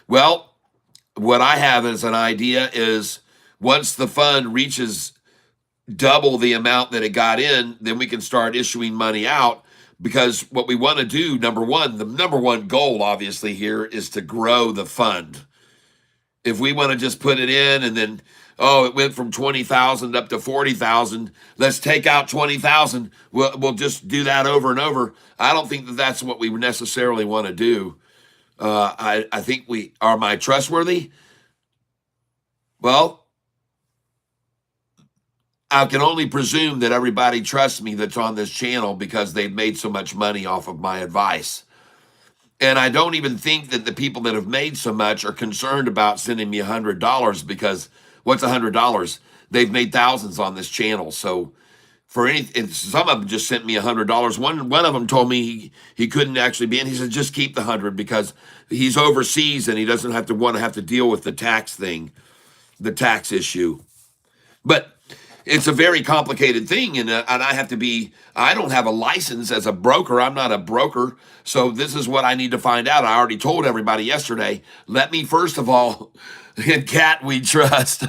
Well, what I have as an idea is once the fund reaches double the amount that it got in, then we can start issuing money out. Because what we want to do, the number one goal, obviously, here is to grow the fund. If we want to just put it in and then, it went from 20,000 up to 40,000, let's take out 20,000. We'll just do that over and over. I don't think that that's what we necessarily want to do. I think am I trustworthy? Well, I can only presume that everybody trusts me that's on this channel because they've made so much money off of my advice. And I don't even think that the people that have made so much are concerned about sending me $100 because what's $100? They've made thousands on this channel. So some of them just sent me $100. One of them told me he couldn't actually be in. He said, just keep the 100 because he's overseas and he doesn't have to deal with the tax thing, the tax issue. But it's a very complicated thing, and I don't have a license as a broker. I'm not a broker, so this is what I need to find out. I already told everybody yesterday. Let me, first of all, in Cat we trust.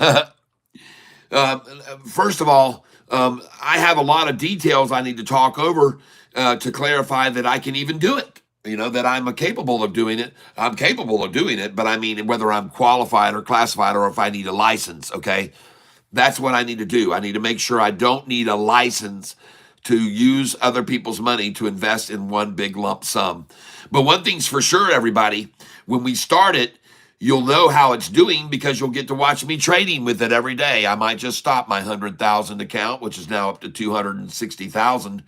First of all, I have a lot of details I need to talk over to clarify that I can even do it. That I'm capable of doing it. I'm capable of doing it, but I mean whether I'm qualified or classified or if I need a license, okay? That's what I need to do. I need to make sure I don't need a license to use other people's money to invest in one big lump sum. But one thing's for sure, everybody, when we start it, you'll know how it's doing because you'll get to watch me trading with it every day. I might just stop my 100,000 account, which is now up to 260,000,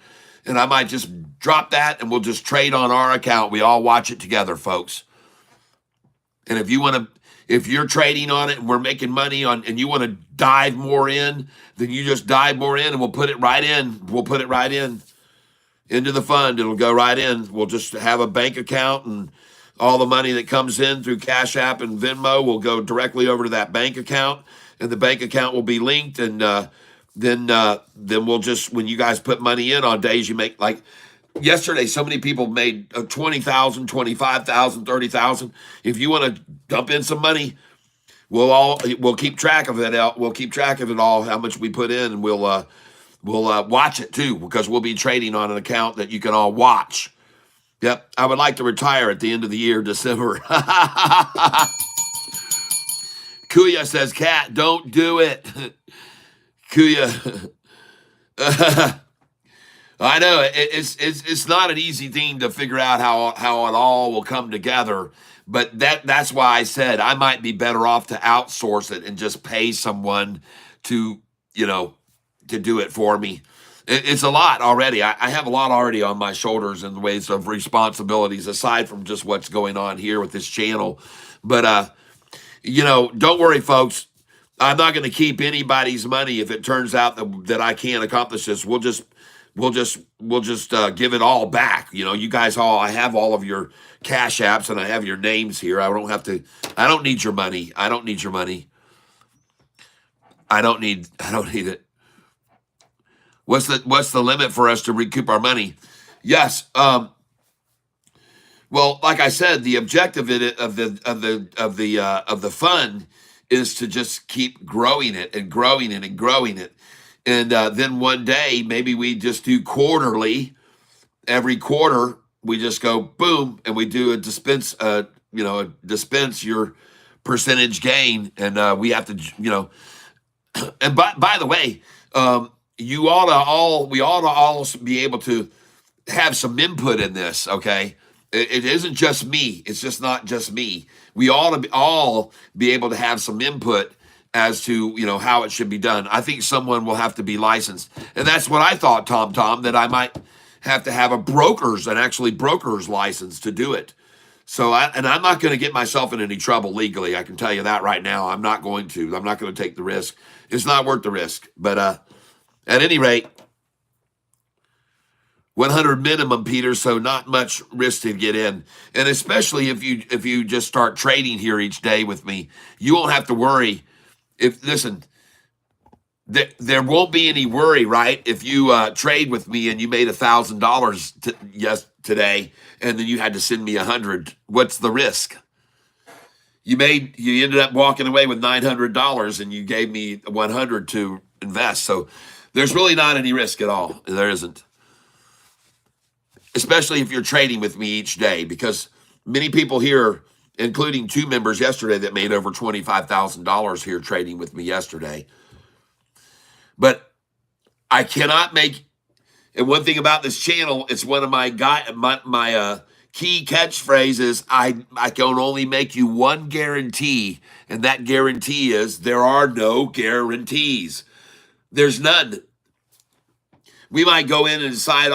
and I might just drop that and we'll just trade on our account. We all watch it together, folks. And if you're trading on it and we're making money and you want to dive more in, then you just dive more in and we'll put it right in. We'll put it right in into the fund. It'll go right in. We'll just have a bank account and all the money that comes in through Cash App and Venmo will go directly over to that bank account, and the bank account will be linked. And then we'll just, when you guys put money in on days you make, like yesterday, so many people made 20,000, 25,000, 30,000. If you want to dump in some money, we'll keep track of it. We'll keep track of it all, how much we put in, and we'll watch it too, because we'll be trading on an account that you can all watch. Yep, I would like to retire at the end of the year, December. Kuya says, "Cat, don't do it." Kuya. I know it's not an easy thing to figure out how it all will come together, but that's why I said I might be better off to outsource it and just pay someone to do it for me. It's a lot already. I have a lot already on my shoulders in the ways of responsibilities aside from just what's going on here with this channel. But don't worry, folks. I'm not going to keep anybody's money if it turns out that I can't accomplish this. We'll just we'll just give it all back. You guys all, I have all of your cash apps and I have your names here. I don't need your money. I don't need your money. I don't need it. What's the limit for us to recoup our money? Yes. Well, like I said, the objective of the fund is to just keep growing it and growing it and growing it, and then one day maybe we just do quarterly. Every quarter we just go boom, and we do a dispense your percentage gain, and we have to. And by the way, we ought to all be able to have some input in this. Okay, it isn't just me. It's just not just me. We ought to all be able to have some input as to how it should be done. I think someone will have to be licensed, and that's what I thought, Tom, that I might have to have a broker's license to do it. So I'm not going to get myself in any trouble legally. I can tell you that right now. I'm not going to. I'm not going to take the risk. It's not worth the risk. But at any rate, 100 minimum, Peter. So not much risk to get in. And especially if you just start trading here each day with me, you won't have to worry. Listen, there won't be any worry, right? If you trade with me and you made $1,000 today, and then you had to send me 100, what's the risk? You ended up walking away with $900, and you gave me 100 to invest. So there's really not any risk at all. There isn't, especially if you're trading with me each day, because many people here, including 2 members yesterday that made over $25,000 here trading with me yesterday. But I cannot make, and one thing about this channel, it's one of my key catchphrases. I can only make you one guarantee, and that guarantee is there are no guarantees. There's none. We might go in and decide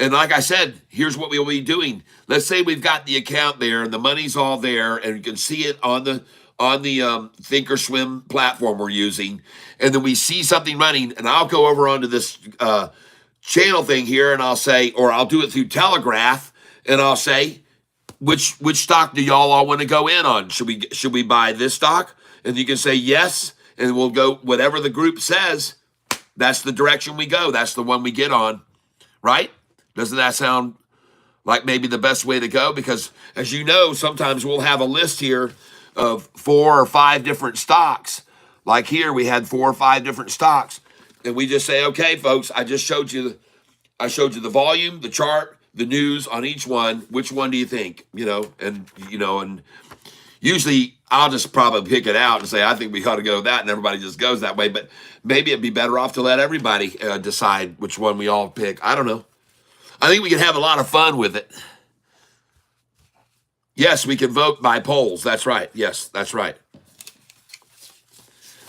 and like I said, here's what we'll be doing. Let's say we've got the account there and the money's all there, and you can see it on the Thinkorswim platform we're using, and then we see something running, and I'll go over onto this channel thing here, and I'll say, or I'll do it through Telegraph, and I'll say, which stock do y'all all want to go in on? Should we buy this stock? And you can say yes, and we'll go whatever the group says. That's the direction we go. That's the one we get on, right? Doesn't that sound like maybe the best way to go? Because as you know, sometimes we'll have a list here of 4 or 5 different stocks. Like here, we had 4 or 5 different stocks, and we just say, okay, folks, I showed you the volume, the chart, the news on each one. Which one do you think? And usually I'll just probably pick it out and say, I think we ought to go with that, and everybody just goes that way. But maybe it'd be better off to let everybody decide which one we all pick. I don't know. I think we can have a lot of fun with it. Yes, we can vote by polls. That's right. Yes, that's right.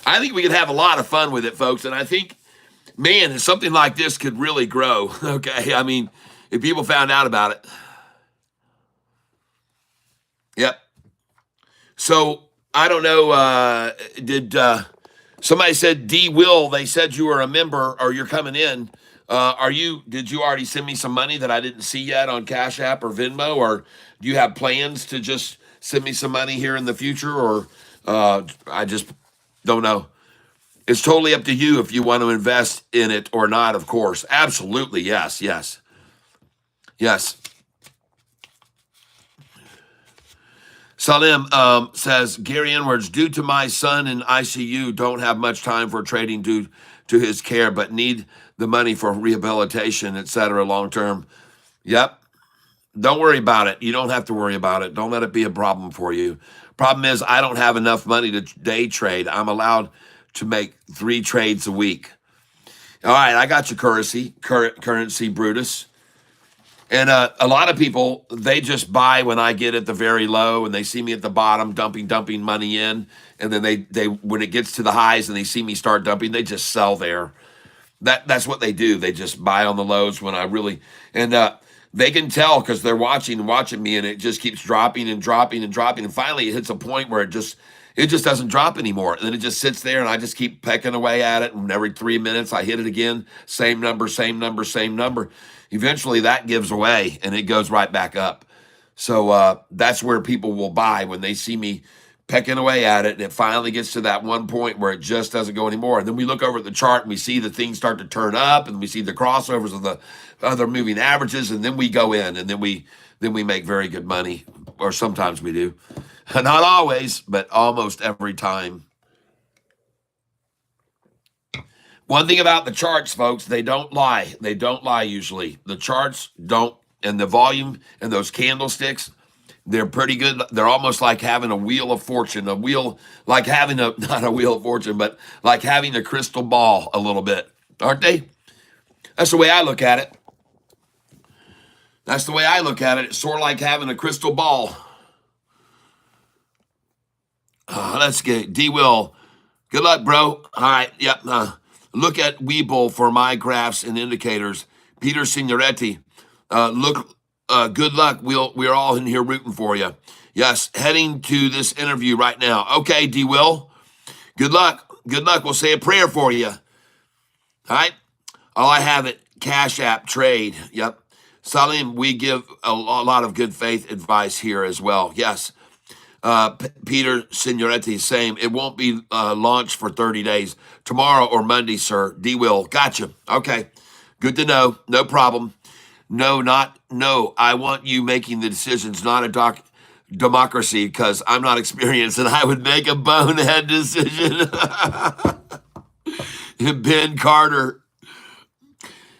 I think we could have a lot of fun with it, folks. And I think, man, something like this could really grow. Okay. I mean, if people found out about it. Yep. So I don't know. Did somebody said D Will? They said you were a member or you're coming in. Did you already send me some money that I didn't see yet on Cash App or Venmo, or do you have plans to just send me some money here in the future, or I just don't know. It's totally up to you if you want to invest in it or not, of course. Absolutely, yes. Salim says, Gary Edwards, due to my son in ICU, don't have much time for trading due to his care, but need the money for rehabilitation, etc., long term. Yep. Don't worry about it. You don't have to worry about it. Don't let it be a problem for you. Problem is, I don't have enough money to day trade. I'm allowed to make 3 trades a week. All right, I got your currency, Brutus. And a lot of people, they just buy when I get at the very low, and they see me at the bottom dumping money in, and then they when it gets to the highs and they see me start dumping, they just sell there. That's what they do. They just buy on the lows when I really, and they can tell because they're watching me, and it just keeps dropping and dropping and dropping, and finally it hits a point where it just doesn't drop anymore. And then it just sits there, and I just keep pecking away at it. And every 3 minutes, I hit it again. Same number, same number, same number. Eventually, that gives away, and it goes right back up. So that's where people will buy when they see me pecking away at it, and it finally gets to that one point where it just doesn't go anymore. And then we look over at the chart, and we see the things start to turn up, and we see the crossovers of the other moving averages, and then we go in, and then we make very good money, or sometimes we do. Not always, but almost every time. One thing about the charts, folks, they don't lie. They don't lie usually. The charts don't, and the volume and those candlesticks, they're pretty good. They're almost like having a wheel of fortune, a wheel, like having not a wheel of fortune, but like having a crystal ball a little bit, aren't they? That's the way I look at it. That's the way I look at it. It's sort of like having a crystal ball. Let's get D-Will. Good luck, bro. All right. Yep. Look at Webull for my graphs and indicators. Peter Signoretti. Good luck. We're all in here rooting for you. Yes, heading to this interview right now. Okay, D-Will. Good luck. Good luck. We'll say a prayer for you. All right. All I have it, Cash App trade. Yep. Salim, we give a lot of good faith advice here as well. Yes. Peter Signoretti, same. It won't be launched for 30 days. Tomorrow or Monday, sir. D-Will. Gotcha. Okay. Good to know. No problem. No. I want you making the decisions, not a democracy, because I'm not experienced and I would make a bonehead decision. Ben Carter,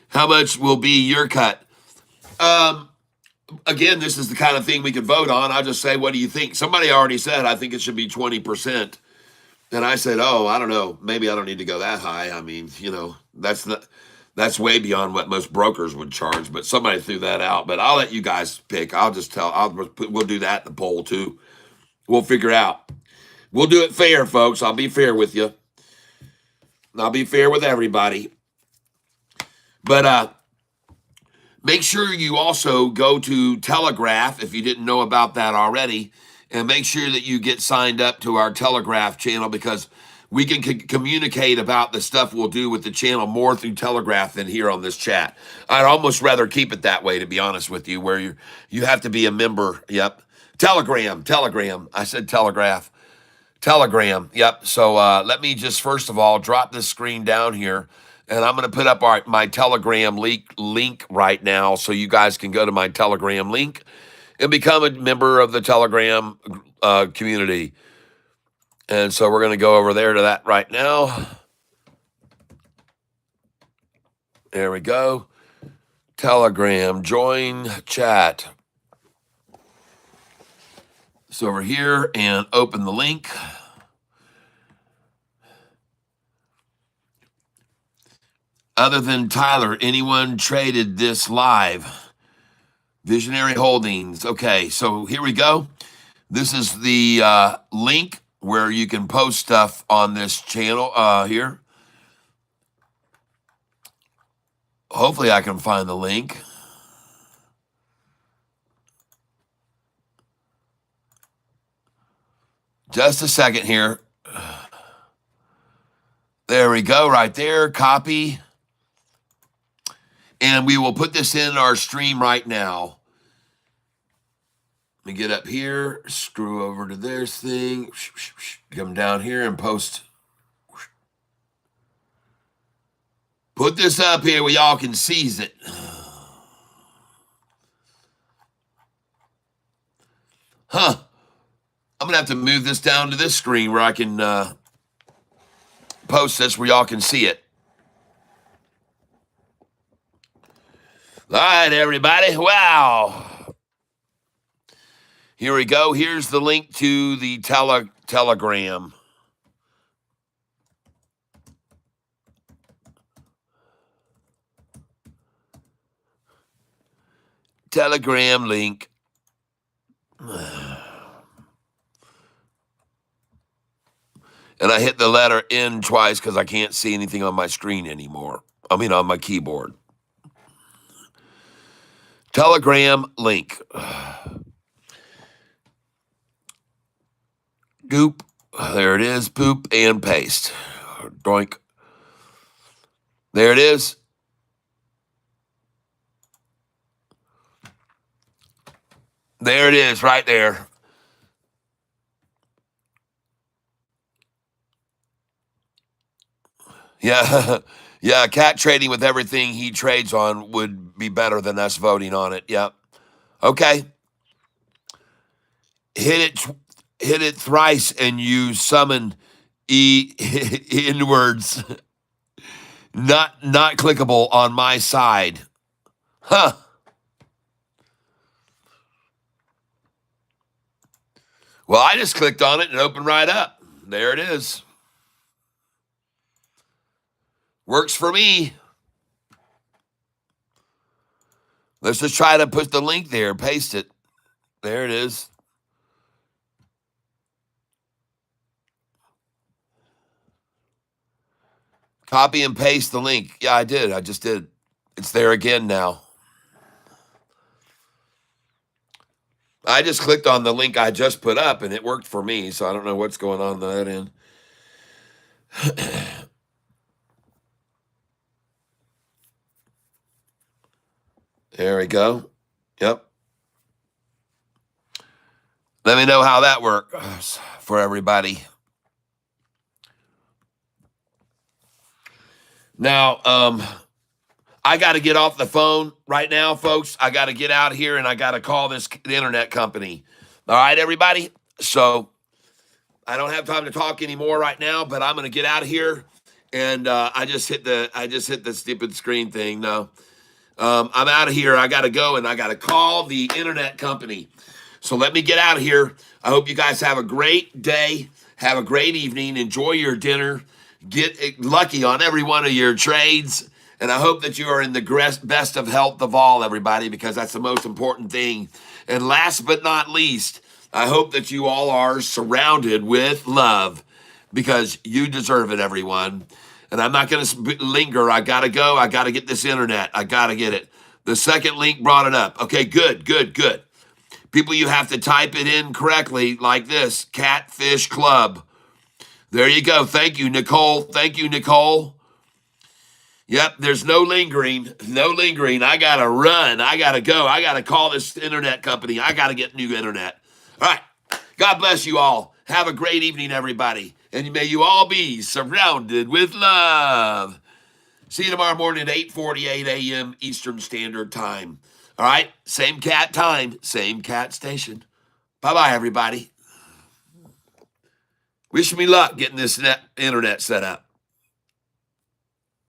how much will be your cut? Again, this is the kind of thing we could vote on. I'll just say, what do you think? Somebody already said, I think it should be 20%. And I said, oh, I don't know. Maybe I don't need to go that high. I mean, that's way beyond what most brokers would charge, but somebody threw that out. But I'll let you guys pick. We'll do that in the poll too. We'll figure out. We'll do it fair, folks. I'll be fair with you. I'll be fair with everybody. But make sure you also go to Telegraph if you didn't know about that already, and make sure that you get signed up to our Telegraph channel, because we can communicate about the stuff we'll do with the channel more through Telegraph than here on this chat. I'd almost rather keep it that way, to be honest with you, where you have to be a member. Yep. Telegram. I said Telegraph. Telegram. Yep. So let me just first of all drop this screen down here, and I'm going to put up my Telegram link right now, so you guys can go to my Telegram link and become a member of the Telegram community. And so we're going to go over there to that right now. There we go. Telegram, join chat. It's over here, and open the link. Other than Tyler, anyone traded this live? Visionary Holdings. Okay, so here we go. This is the link where you can post stuff on this channel here. Hopefully I can find the link. Just a second here. There we go, right there. Copy. And we will put this in our stream right now. Let me get up here, screw over to this thing, come down here and post. Put this up here where y'all can seize it. I'm going to have to move this down to this screen where I can post this where y'all can see it. All right, everybody. Wow. Here we go. Here's the link to the Telegram. Telegram link. And I hit the letter N twice because I can't see anything on my screen anymore. I mean, on my keyboard. Telegram link. Goop. There it is. Poop and paste. Doink. There it is. There it is right there. Yeah. Yeah. Cat trading with everything he trades on would be better than us voting on it. Yep. Okay. Hit it thrice and you summon inwards. Not clickable on my side. Huh. Well, I just clicked on it and it opened right up. There it is. Works for me. Let's just try to put the link there, paste it. There it is. Copy and paste the link. Yeah, I did. I just did. It's there again now. I just clicked on the link I just put up and it worked for me, so I don't know what's going on that end. There we go. Yep. Let me know how that works for everybody. Now, I got to get off the phone right now, folks. I got to get out here and I got to call the internet company. All right, everybody. So I don't have time to talk anymore right now, but I'm going to get out of here. And I just hit the stupid screen thing. No, I'm out of here. I got to go and I got to call the internet company. So let me get out of here. I hope you guys have a great day. Have a great evening. Enjoy your dinner. Get lucky on every one of your trades. And I hope that you are in the best of health of all, everybody, because that's the most important thing. And last but not least, I hope that you all are surrounded with love because you deserve it, everyone. And I'm not going to linger. I got to go. I got to get this internet. I got to get it. The second link brought it up. Okay, good. People, you have to type it in correctly like this, Catfish Club. There you go. Thank you, Nicole. Yep, there's no lingering. I got to run. I got to go. I got to call this internet company. I got to get new internet. All right. God bless you all. Have a great evening, everybody. And may you all be surrounded with love. See you tomorrow morning at 8:48 a.m. Eastern Standard Time. All right? Same cat time, same cat station. Bye-bye, everybody. Wish me luck getting this internet set up.